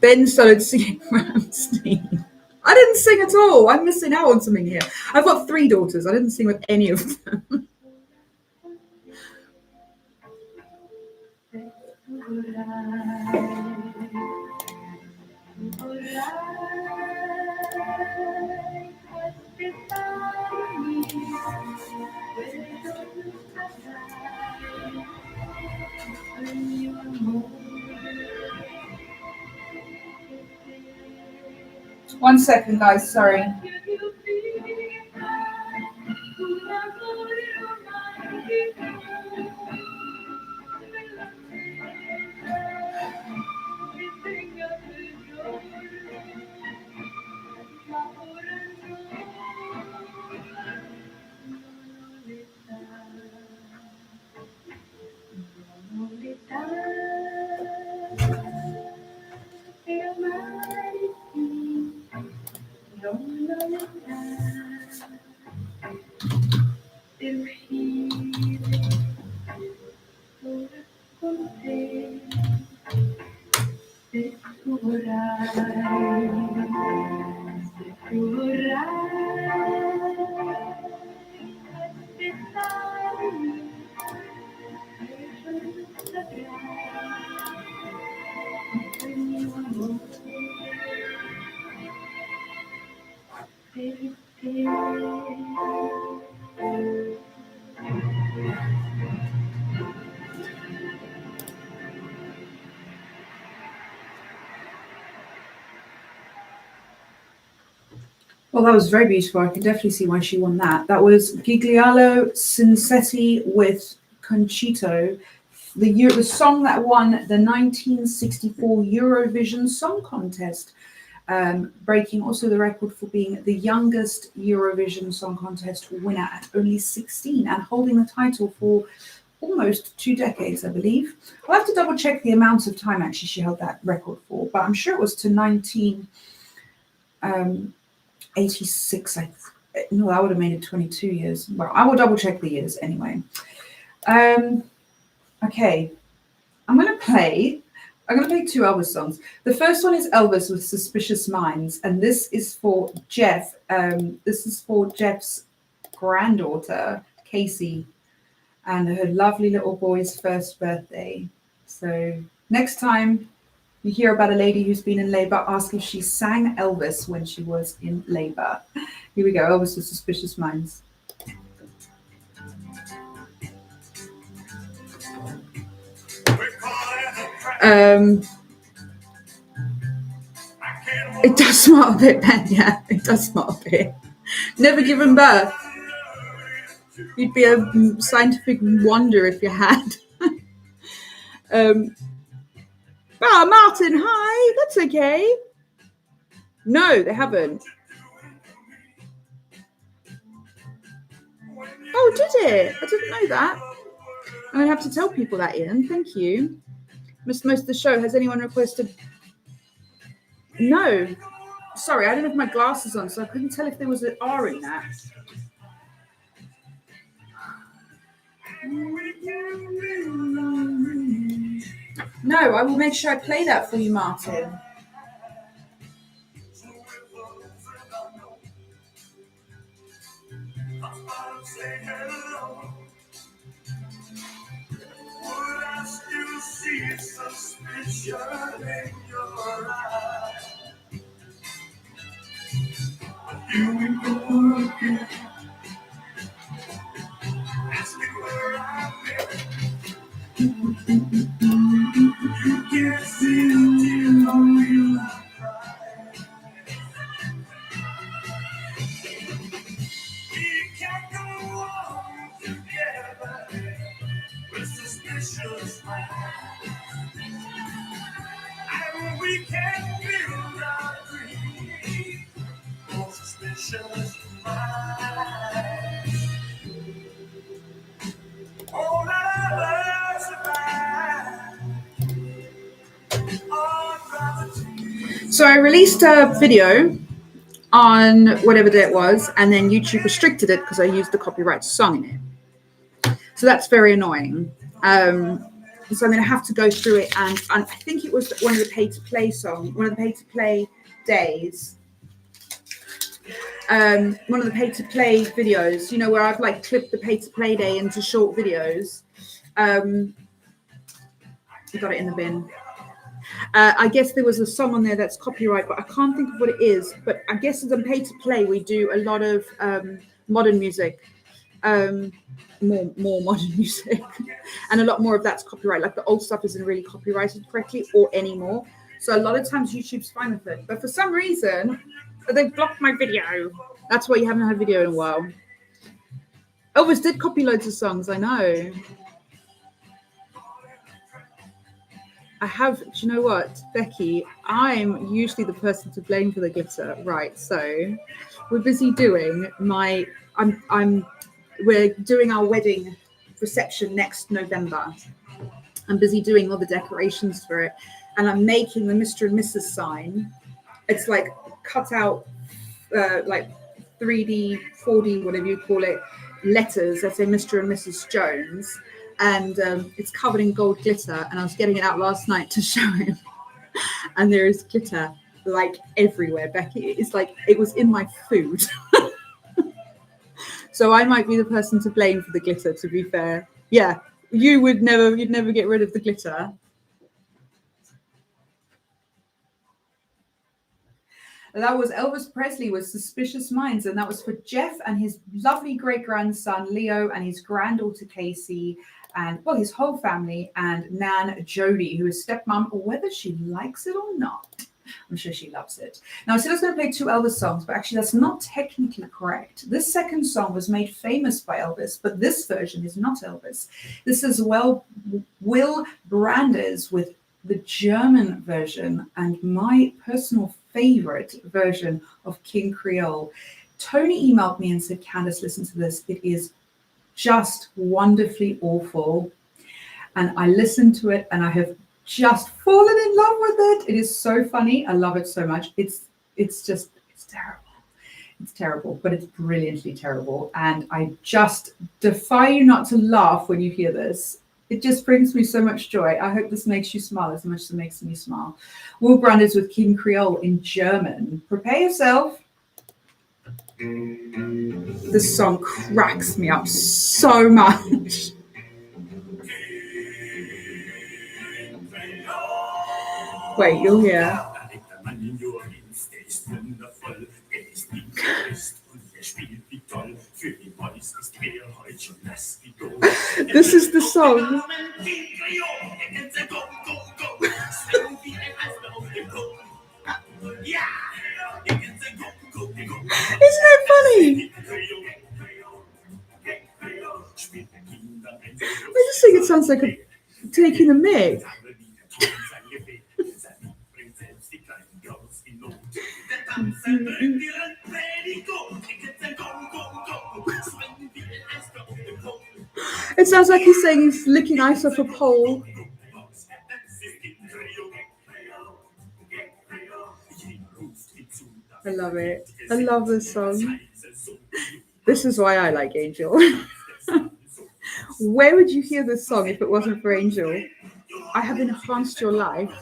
Ben started singing Ramstein. I didn't sing at all. I'm missing out on something here. I've got 3 daughters. I didn't sing with any of them. One second, guys. Sorry. Well, that was very beautiful. I can definitely see why she won that. That was Giglialo Cincetti with Concito, the song that won the 1964 Eurovision Song Contest, breaking also the record for being the youngest Eurovision Song Contest winner at only 16 and holding the title for almost 2 decades, I believe. I'll have to double check the amount of time actually she held that record for, but I'm sure it was to 1986. No, that would have made it 22 years. Well, I will double check the years anyway. Okay, I'm going to play 2 Elvis songs. The first one is Elvis with Suspicious Minds, and this is for Jeff. This is for Jeff's granddaughter, Casey, and her lovely little boy's first birthday. So next time you hear about a lady who's been in labor, ask if she sang Elvis when she was in labor. Here we go, Elvis with Suspicious Minds. It does smell a bit, Ben. Yeah, it does smell a bit. Never given birth. You'd be a scientific wonder if you had. Martin, hi. That's okay. No, they haven't. Oh, did it? I didn't know that. I'm going to have to tell people that, Ian. Thank you. Missed most of the show. Has anyone requested? No. Sorry, I didn't have my glasses on, so I couldn't tell if there was an R in that. No, I will make sure I play that for you, Martin. So I released a video on whatever day it was, and then YouTube restricted it because I used the copyright song in it. So that's very annoying. So I'm going to have to go through it, and I think it was one of the pay-to-play songs, one of the pay-to-play days. One of the pay-to-play videos, you know, where I've like clipped the pay-to-play day into short videos. You got it in the bin. I guess there was a song on there that's copyright, but I can't think of what it is. But I guess as a pay-to-play, we do a lot of modern music, more modern music, and a lot more of that's copyright. Like the old stuff isn't really copyrighted correctly or anymore. So a lot of times YouTube's fine with it. But for some reason, they've blocked my video. That's why you haven't had a video in a while. Elvis did copy loads of songs, I know. I have, do you know what, Becky? I'm usually the person to blame for the glitter, right? So we're busy doing we're doing our wedding reception next November. I'm busy doing all the decorations for it, and I'm making the Mr. and Mrs. sign. It's like cut out, like 3D, 4D, whatever you call it, letters that say Mr. and Mrs. Jones. And it's covered in gold glitter, and I was getting it out last night to show him, and there is glitter like everywhere, Becky. It's like it was in my food. So I might be the person to blame for the glitter, to be fair. Yeah, you'd never get rid of the glitter. That was Elvis Presley with Suspicious Minds, and that was for Jeff and his lovely great-grandson Leo and his granddaughter Casey, and well, his whole family, and Nan Jody, who is stepmom, whether she likes it or not. I'm sure she loves it. Now, I said I was going to play 2 Elvis songs, but actually that's not technically correct. This second song was made famous by Elvis, but this version is not Elvis. This is Will Brandes with the German version and my personal favorite version of King Creole. Tony emailed me and said, Candis, listen to this. It is just wonderfully awful. And I listened to it and I have just fallen in love with it. It is so funny. I love it so much. It's terrible. It's terrible, but it's brilliantly terrible. And I just defy you not to laugh when you hear this. It just brings me so much joy. I hope this makes you smile as much as it makes me smile. Will Brandes with King Creole in German. Prepare yourself. This song cracks me up so much. Wait, you'll hear. This is the song. Isn't that funny? I just think it sounds like taking a mic. It sounds like he's saying he's licking ice off a pole. I love it. I love this song. This is why I like Angel. Where would you hear this song if it wasn't for Angel? I have enhanced your life.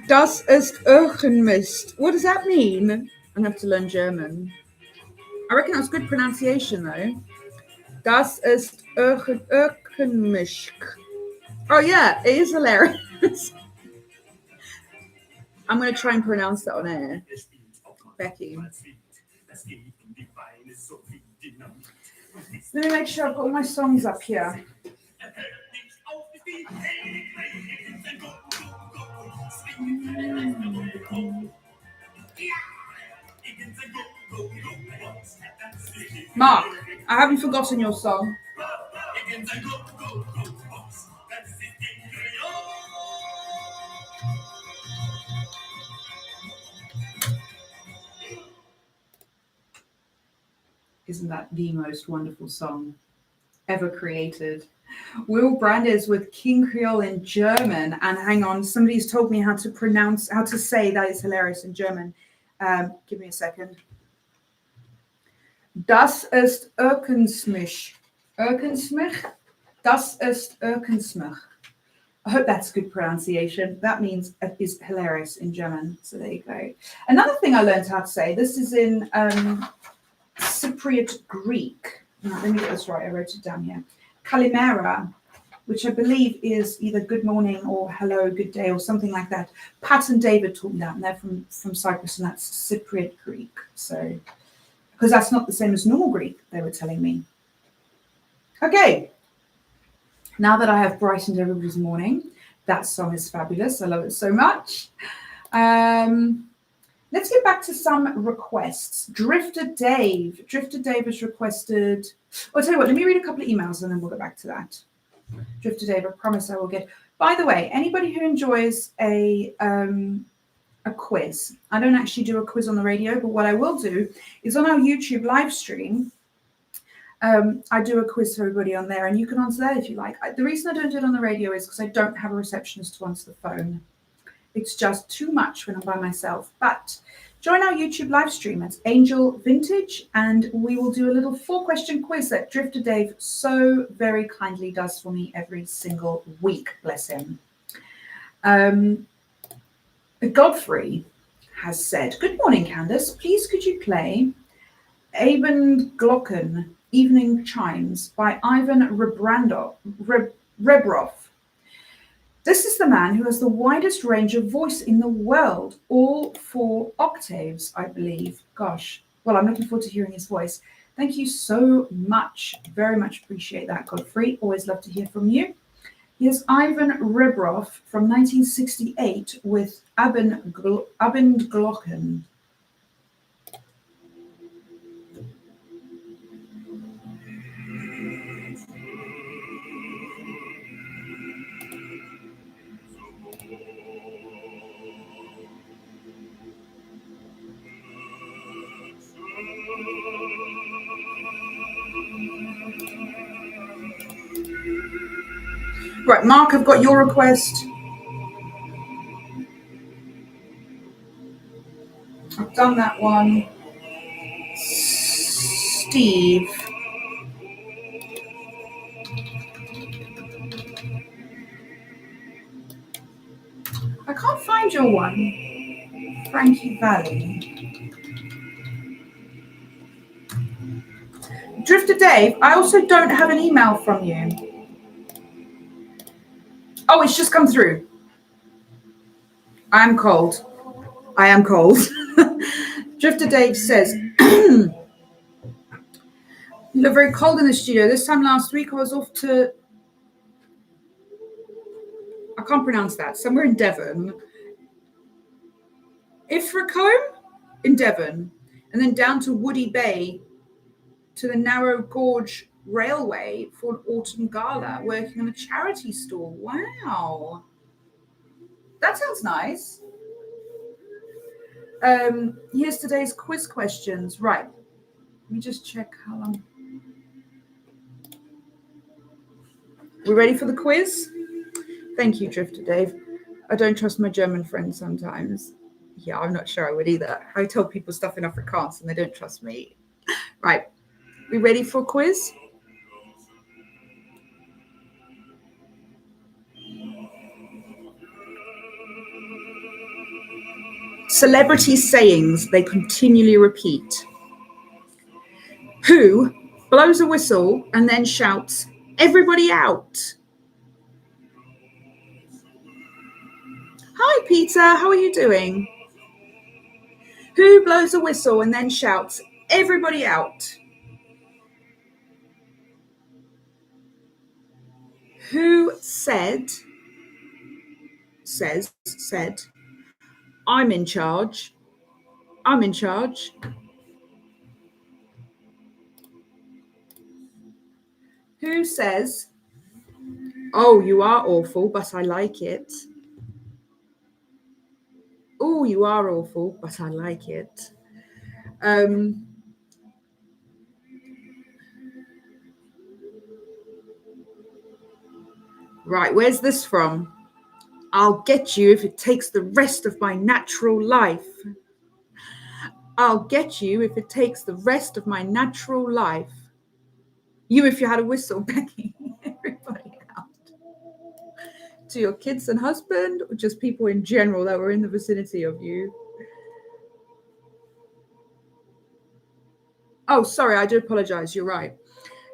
Das ist Irrgenmist. What does that mean? I'm going to have to learn German. I reckon that's good pronunciation, though. Das ist Irrgenmist. Oh, yeah, it is hilarious. I'm going to try and pronounce that on air. Becky. Let me make sure I've got all my songs up here. Mark, I haven't forgotten your song. Isn't that the most wonderful song ever created? Will Brandes with King Creole in German. And hang on, somebody's told me how to say that is hilarious in German. Give me a second. Das ist Irrgenmist. Irrgenmist? Das ist Irrgenmist. I hope that's good pronunciation. That means it is hilarious in German. So there you go. Another thing I learned how to say, this is in Cypriot Greek. Now, let me get this right. I wrote it down here. Kalimera, which I believe is either good morning or hello, good day, or something like that. Pat and David taught me that, and they're from Cyprus, and that's Cypriot Greek. So, because that's not the same as normal Greek, they were telling me. Okay. Now that I have brightened everybody's morning, that song is fabulous. I love it so much. Let's get back to some requests. Drifter Dave has requested. I'll tell you what, let me read a couple of emails and then we'll get back to that. Drifter Dave, I promise I will get. By the way, anybody who enjoys a quiz, I don't actually do a quiz on the radio, but what I will do is on our YouTube live stream, I do a quiz for everybody on there, and you can answer that if you like. The reason I don't do it on the radio is because I don't have a receptionist to answer the phone. It's just too much when I'm by myself. But join our YouTube live stream. It's Angel Vintage, and we will do a little 4-question quiz that Drifter Dave so very kindly does for me every single week. Bless him. Godfrey has said, "Good morning, Candis. Please could you play Abendglocken Evening Chimes by Ivan Rebrov. This is the man who has the widest range of voice in the world, all 4 octaves, I believe." Gosh, Well, I'm looking forward to hearing his voice. Thank you so much. Very much appreciate that, Godfrey. Always love to hear from you. Here's Ivan Rebroff from 1968 with Abendglocken. Right, Mark, I've got your request. I've done that one. Steve. I can't find your one. Frankie Valley. Drifter Dave, I also don't have an email from you. Oh, it's just come through. I am cold. Drifter Dave says, you look very cold in the studio. This time last week I was off to, I can't pronounce that, somewhere in Devon. Ilfracombe in Devon. And then down to Woody Bay to the Narrow Gorge Railway for an autumn gala, working on a charity stall. Wow. That sounds nice. Here's today's quiz questions. Right. Let me just check how long. We ready for the quiz? Thank you, Drifter Dave. I don't trust my German friends sometimes. Yeah, I'm not sure I would either. I tell people stuff in Afrikaans and they don't trust me. Right. We ready for a quiz? Celebrity sayings they continually repeat. Who blows a whistle and then shouts, "Everybody out"? Hi, Peter. How are you doing? Who blows a whistle and then shouts, "Everybody out"? Who said, "I'm in charge. I'm in charge"? Who says, "Oh, you are awful, but I like it"? Oh, you are awful, but I like it. Right, where's this from? I'll get you if it takes the rest of my natural life. I'll get you if it takes the rest of my natural life. You if you had a whistle, Becky. Everybody out. To your kids and husband, or just people in general that were in the vicinity of you? Oh, sorry, I do apologize. You're right.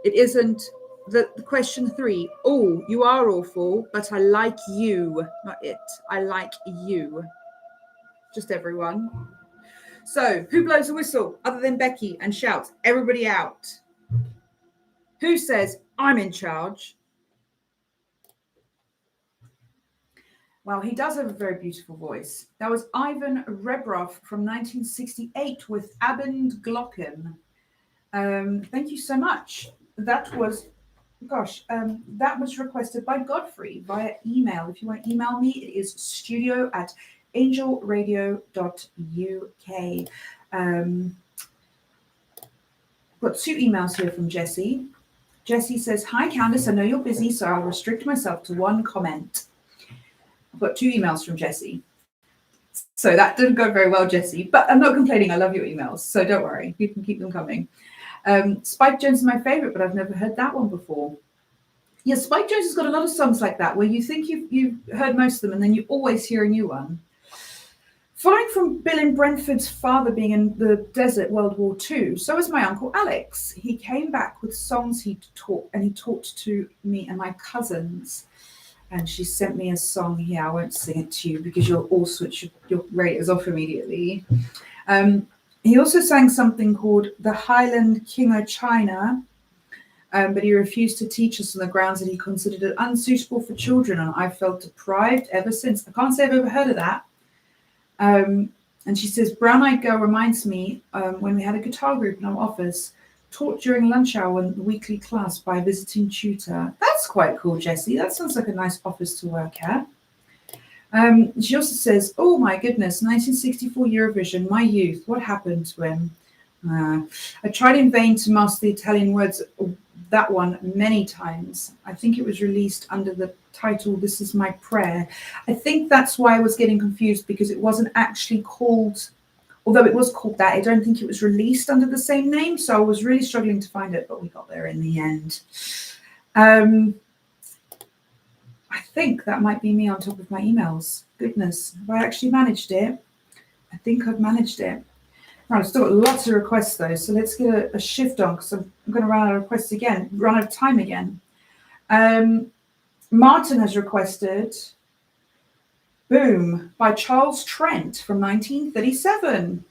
It isn't the question 3. Oh, you are awful, but I like you, not it. I like you. Just everyone. So, who blows a whistle other than Becky and shouts, "Everybody out"? Who says, "I'm in charge"? Well, he does have a very beautiful voice. That was Ivan Rebroff from 1968 with Abendglocken. Thank you so much. That was requested by Godfrey via email. If you want to email me, it is studio@angelradio.uk. Got 2 emails here from Jessie. Jessie says, "Hi, Candis. I know you're busy, so I'll restrict myself to 1 comment." I've got 2 emails from Jessie. So that didn't go very well, Jessie, but I'm not complaining. I love your emails, so don't worry. You can keep them coming. Spike Jones is my favorite, but I've never heard that one before. Yeah, Spike Jones has got a lot of songs like that where you think you've heard most of them and then you always hear a new one. Following from Bill in Brentford's father being in the desert World War II, so is my uncle Alex. He came back with songs he talked to me and my cousins. And she sent me a song here. I won't sing it to you because you'll all switch your radios off immediately. He also sang something called The Highland King of China, but he refused to teach us on the grounds that he considered it unsuitable for children, and I felt deprived ever since. I can't say I've ever heard of that. And she says, Brown Eyed Girl reminds me when we had a guitar group in our office, taught during lunch hour in the weekly class by a visiting tutor. That's quite cool, Jessie. That sounds like a nice office to work at. She also says, oh my goodness, 1964 Eurovision, my youth, what happened to him? I tried in vain to master the Italian words of that one many times. I think it was released under the title This Is My Prayer. I think that's why I was getting confused, because it wasn't actually called, although it was called that, I don't think it was released under the same name, so I was really struggling to find it, but we got there in the end. I think that might be me on top of my emails. Goodness, have I actually managed it? I think I've managed it. Right, I've still got lots of requests though, so let's get a shift on, because I'm going to run out of requests again, run out of time again. Martin has requested Boom by Charles Trent from 1937.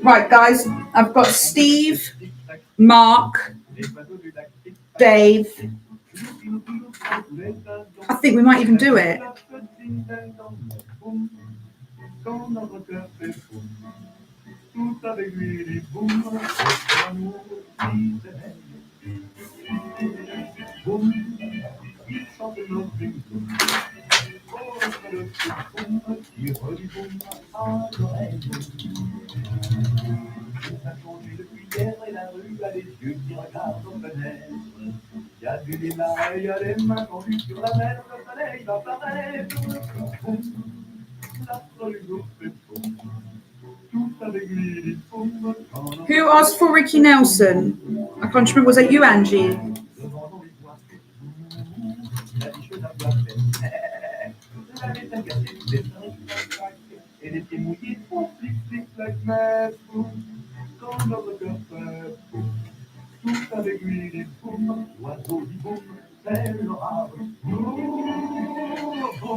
Right, guys, I've got Steve, Mark, Dave. I think we might even do it. Who asked for Ricky Nelson? I can't remember. Was that you, Angie?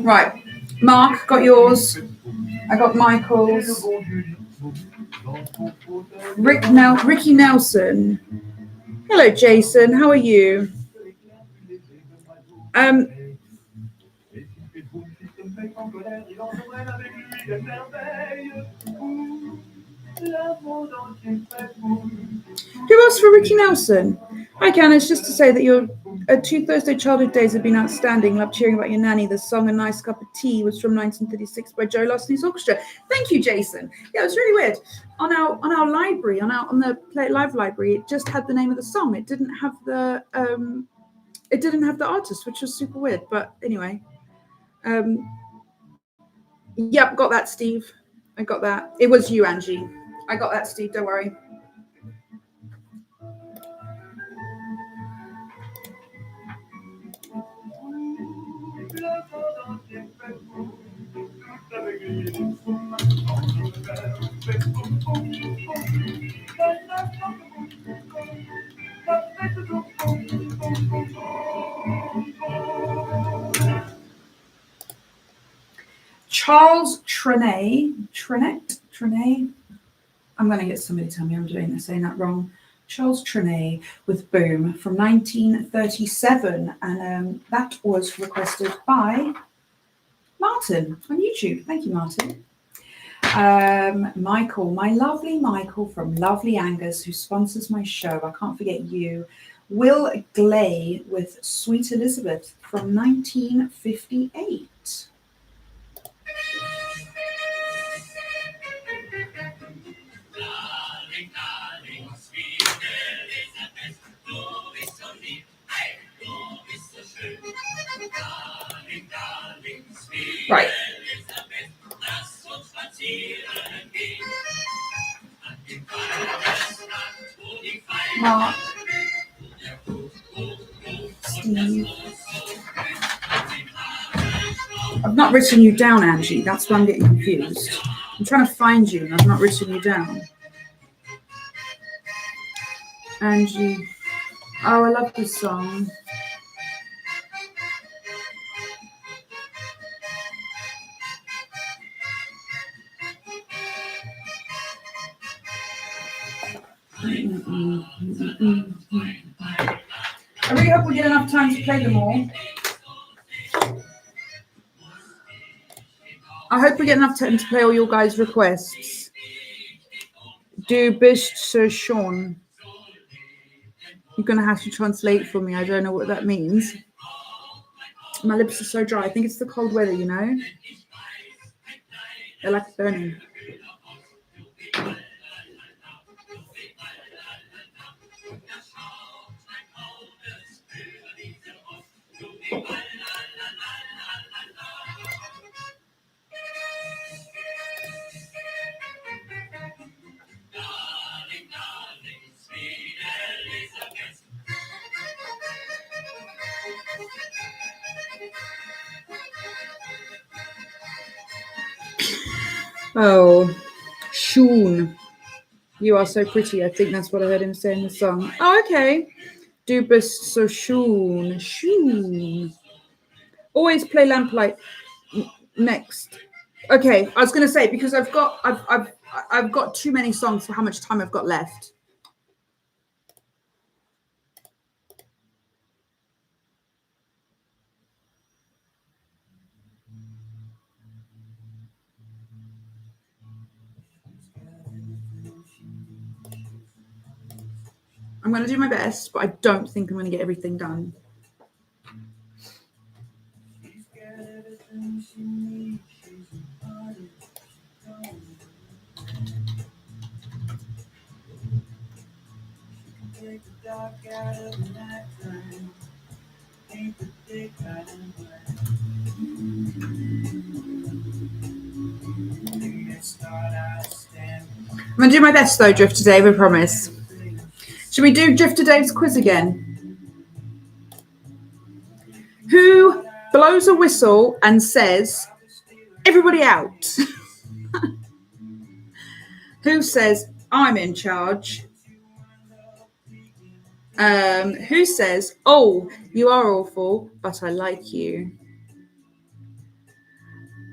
Right, Mark, got yours. I got Michael's. Ricky Nelson. Hello, Jason. How are you? Who else for Ricky Nelson? Hi, Candis. Just to say that your 2 Thursday childhood days have been outstanding. Love cheering about your nanny. The song "A Nice Cup of Tea" was from 1936 by Joe Lasney's Orchestra. Thank you, Jason. Yeah, it was really weird. On our library, on the Play It Live library, it just had the name of the song. It didn't have the artist, which was super weird. But anyway, yep, got that, Steve. I got that. It was you, Angie. I got that, Steve. Don't worry. Charles Trenet. I'm going to get somebody to tell me I'm saying that wrong. Charles Trenet with Boom from 1937, and that was requested by Martin on YouTube. Thank you, Martin. Michael, my lovely Michael from Lovely Angus, who sponsors my show. I can't forget you. Will Glay with Sweet Elizabeth from 1958. Darling, darling, sweet Elizabeth, du bist so lieb, hey, du bist so schön. Darling, darling, sweet Elizabeth, lass uns spazieren gehen. An den Waldesrand, wo die Mark, Steve. I've not written you down, Angie. That's why I'm getting confused. I'm trying to find you, and I've not written you down. Angie. Oh, I love this song. I really hope we get enough time to play them all. I hope we get enough time to play all your guys' requests. Du bist so schön. You're going to have to translate for me. I don't know what that means. My lips are so dry. I think it's the cold weather, you know? They're like burning. Oh, Sean, you are so pretty. I think that's what I heard him say in the song. Oh, okay. Du bist so schön. Schön. Always play Lamplight next. Okay, I was going to say because I've got too many songs for how much time I've got left. I'm going to do my best, but I don't think I'm going to get everything done. I'm going to do my best though, Drifter Dave, I promise. Should we do Drifter Dave's quiz again? Who blows a whistle and says, everybody out? Who says, I'm in charge? Who says, oh, you are awful, but I like you?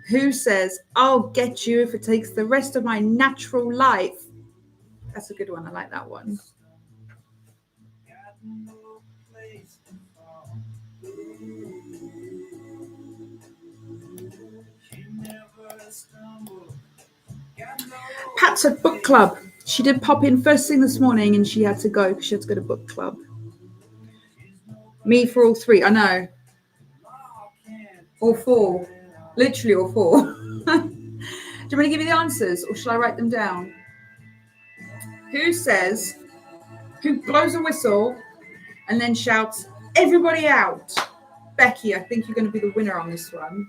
Who says, I'll get you if it takes the rest of my natural life? That's a good one. I like that one. Pat's at book club. She did pop in first thing this morning and she had to go because she had to go to book club. Me for all three. I know. All four. Literally all four. Do you want to give me the answers or shall I write them down? Who blows a whistle and then shouts, everybody out? Becky, I think you're going to be the winner on this one.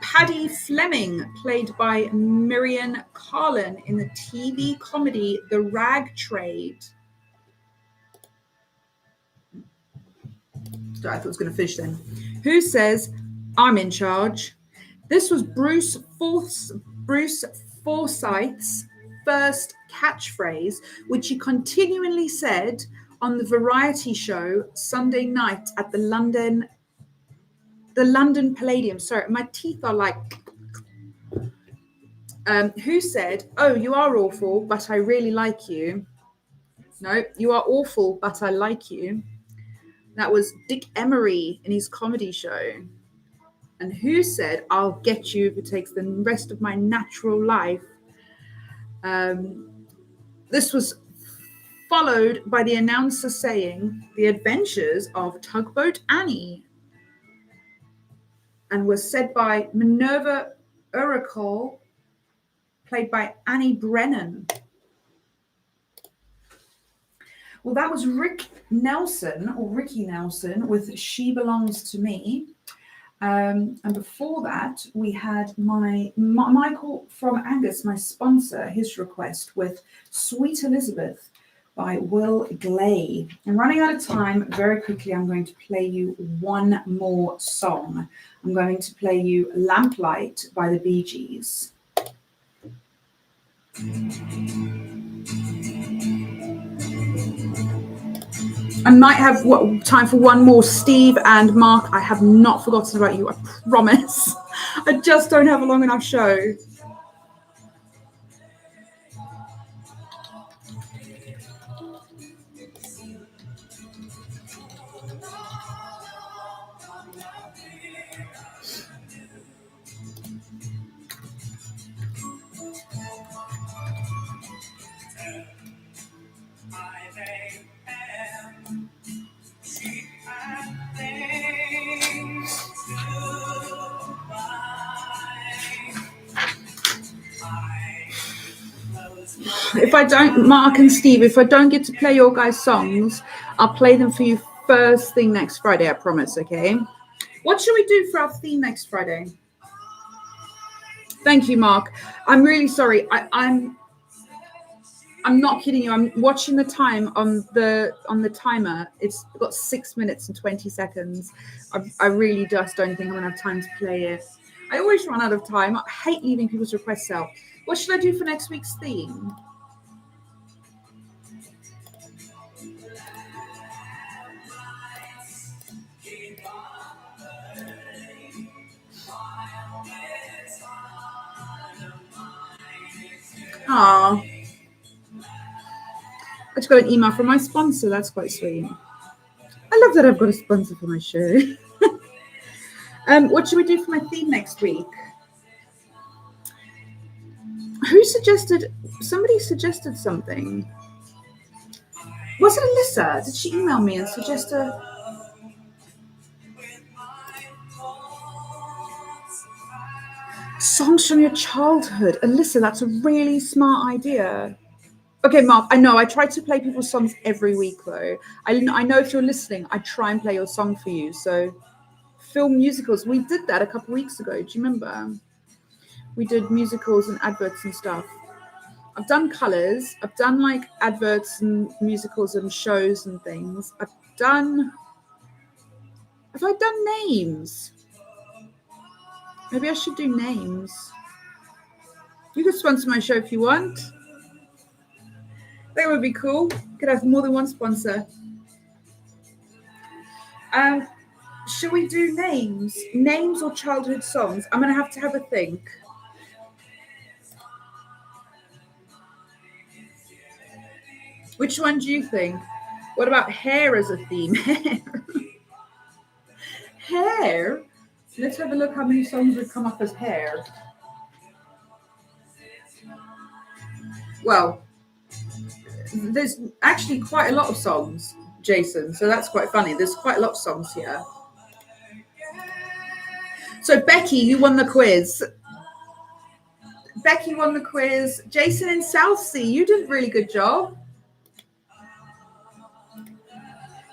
Paddy Fleming, played by Miriam Carlin in the TV comedy The Rag Trade. I thought it was going to finish then. Who says, I'm in charge? This was Bruce Forsyth's first catchphrase, which he continually said on the variety show Sunday night at the London Palladium. Sorry, my teeth are like... who said, oh, you are awful, but I really like you? No, you are awful, but I like you. That was Dick Emery in his comedy show. And who said, I'll get you if it takes the rest of my natural life? This was followed by the announcer saying, The Adventures of Tugboat Annie, and was said by Minerva Oracle, played by Annie Brennan. Well, that was Ricky Nelson with She Belongs to Me. And before that, we had Michael from Angus, my sponsor, his request with Sweet Elizabeth by Will Glay. And running out of time, very quickly, I'm going to play you one more song. I'm going to play you Lamplight by the Bee Gees. I might have time for one more. Steve and Mark, I have not forgotten about you, I promise. I just don't have a long enough show. if I don't, Mark and Steve, if I don't get to play your guys' songs, I'll play them for you first thing next Friday, I promise, okay? What should we do for our theme next Friday? Thank you, Mark. I'm really sorry. I'm not kidding you. I'm watching the time on the timer. It's got 6 minutes and 20 seconds. I really just don't think I'm gonna have time to play it. I always run out of time. I hate leaving people's requests out. What should I do for next week's theme? Aww. I just got an email from my sponsor. That's quite sweet. I love that I've got a sponsor for my show. What should we do for my theme next week? Who suggested? Somebody suggested something. Was it Alyssa? Did she email me and suggest a... Songs from your childhood? Alyssa, that's a really smart idea. Okay, Mark, I know I try to play people's songs every week, though. I know if you're listening, I try and play your song for you. So, film musicals. We did that a couple of weeks ago. Do you remember? We did musicals and adverts and stuff. I've done colours. I've done, like, adverts and musicals and shows and things. Have I done names? Maybe I should do names. You could sponsor my show if you want. That would be cool. Could have more than one sponsor. Should we do names? Names or childhood songs? I'm going to have a think. Which one do you think? What about hair as a theme? Hair? Let's have a look how many songs would come up as hair. Well, there's actually quite a lot of songs, Jason, so that's quite funny. There's quite a lot of songs here. So Becky, you won the quiz. Becky won the quiz. Jason in Southsea, you did a really good job.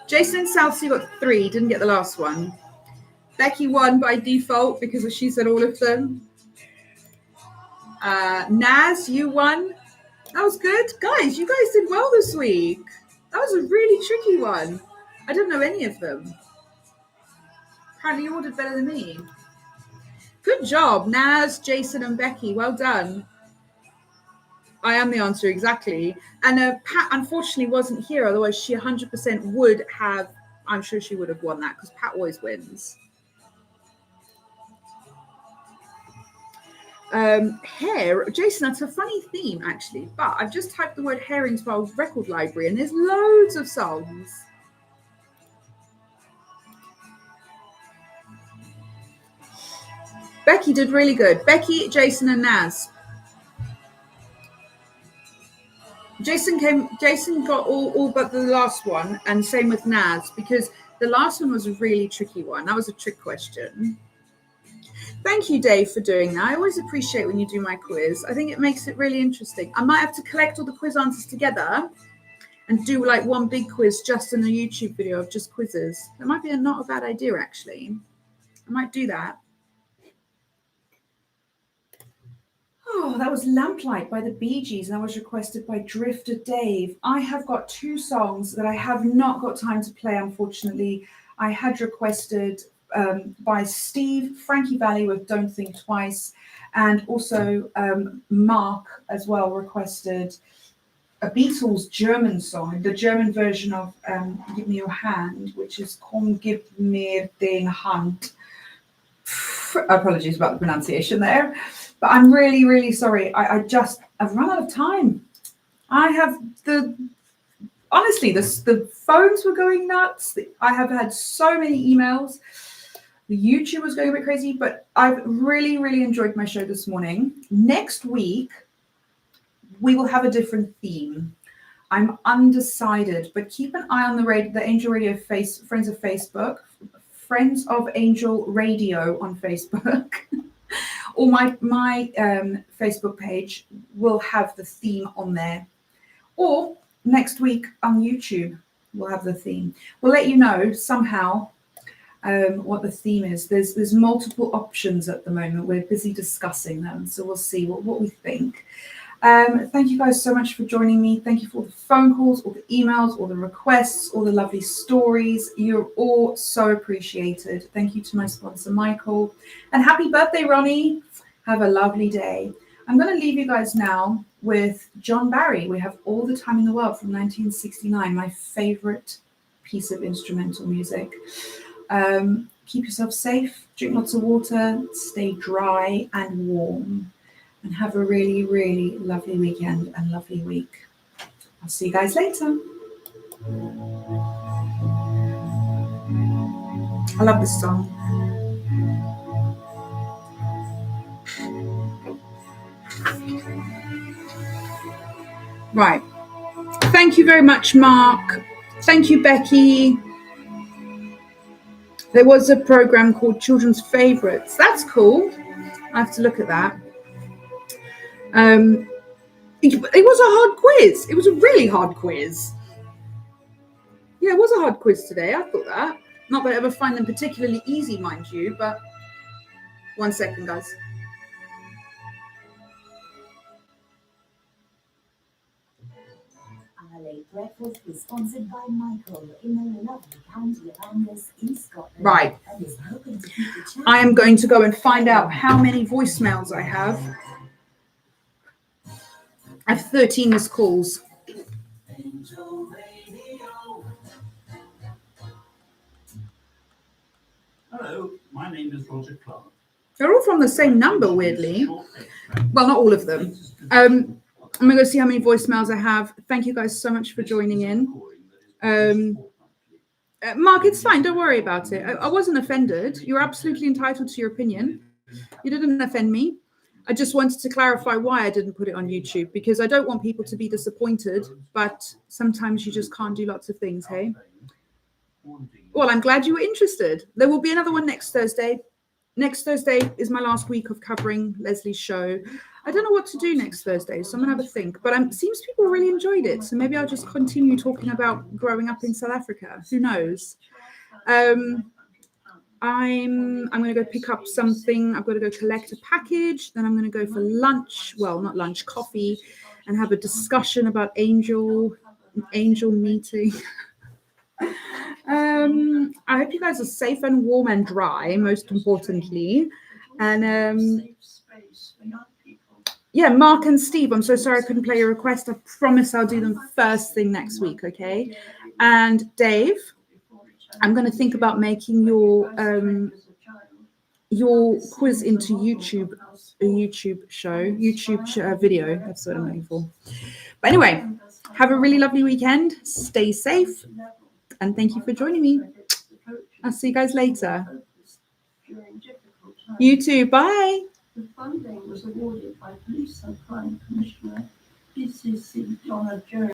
Jason in Southsea got 3, didn't get the last one. Becky won by default because she said all of them. Naz, you won. That was good. Guys, you guys did well this week. That was a really tricky one. I don't know any of them. Apparently you all did better than me. Good job, Naz, Jason, and Becky. Well done. I am the answer, exactly. And Pat, unfortunately, wasn't here. Otherwise, she 100% would have, I'm sure she would have won that because Pat always wins. Hair, Jason, that's a funny theme actually, but I've just typed the word hair into our record library and there's loads of songs. Becky did really good. Becky, Jason, and Naz. Jason got all but the last one, and same with Naz, because the last one was a really tricky one. That was a trick question. Thank you, Dave, for doing that. I always appreciate when you do my quiz. I think it makes it really interesting. I might have to collect all the quiz answers together and do like one big quiz just in a YouTube video of just quizzes. That might be not a bad idea, actually. I might do that. Oh, that was Lamplight by the Bee Gees, and that was requested by Drifter Dave. I have got 2 songs that I have not got time to play, unfortunately. I had requested by Steve, Frankie Valli with Don't Think Twice, and also Mark as well requested a Beatles German song, the German version of Give Me Your Hand, which is Komm, gib mir den Hand. Apologies about the pronunciation there, but I'm really, really sorry. I've run out of time. Honestly, the phones were going nuts. I have had so many emails. The YouTube was going a bit crazy, but I've really, really enjoyed my show this morning. Next week, we will have a different theme. I'm undecided, but keep an eye on the Angel Radio Friends of Facebook, Friends of Angel Radio on Facebook, or my Facebook page will have the theme on there. Or next week on YouTube, we'll have the theme. We'll let you know somehow what the theme is. There's multiple options at the moment. We're busy discussing them, so we'll see what we think. Thank you guys so much for joining me. Thank you for all the phone calls, all the emails, all the requests, all the lovely stories. You're all so appreciated. Thank you to my sponsor, Michael. And happy birthday, Ronnie. Have a lovely day. I'm going to leave you guys now with John Barry. We Have All the Time in the World from 1969, my favorite piece of instrumental music. Keep yourself safe, drink lots of water, stay dry and warm. And have a really, really lovely weekend and lovely week. I'll see you guys later. I love this song. Right. Thank you very much, Mark. Thank you, Becky. There was a program called Children's Favourites. That's cool. I have to look at that. It was a hard quiz. It was a really hard quiz. Yeah, it was a hard quiz today. I thought that. Not that I ever find them particularly easy, mind you, but 1 second, guys. Our late breakfast was sponsored by Michael in the lovely county of Candis in Scotland. Right. And is hoping to keep the chance. I am going to go and find out how many voicemails I have. I have 13 missed calls. Hello, my name is Roger Clark. They're all from the same number, weirdly. Well, not all of them. I'm going to go see how many voicemails I have. Thank you guys so much for joining in. Mark, it's fine. Don't worry about it. I wasn't offended. You're absolutely entitled to your opinion. You didn't offend me. I just wanted to clarify why I didn't put it on YouTube, because I don't want people to be disappointed, but sometimes you just can't do lots of things, hey? Well, I'm glad you were interested. There will be another one next Thursday. Next Thursday is my last week of covering Leslie's show. I don't know what to do next Thursday, so I'm going to have a think. But it seems people really enjoyed it, so maybe I'll just continue talking about growing up in South Africa. Who knows? I'm going to go pick up something. I've got to go collect a package. Then I'm going to go for lunch. Well, not lunch, coffee, and have a discussion about angel meeting. I hope you guys are safe and warm and dry, most importantly. And yeah, Mark and Steve, I'm so sorry I couldn't play your request. I promise I'll do them first thing next week, okay? And Dave, I'm going to think about making your quiz into a YouTube video. That's what I'm looking for. But anyway, have a really lovely weekend. Stay safe. And thank you for joining me. I'll see you guys later. You too. Bye. The funding was awarded by Police and Crime Commissioner PCC Donna Jones.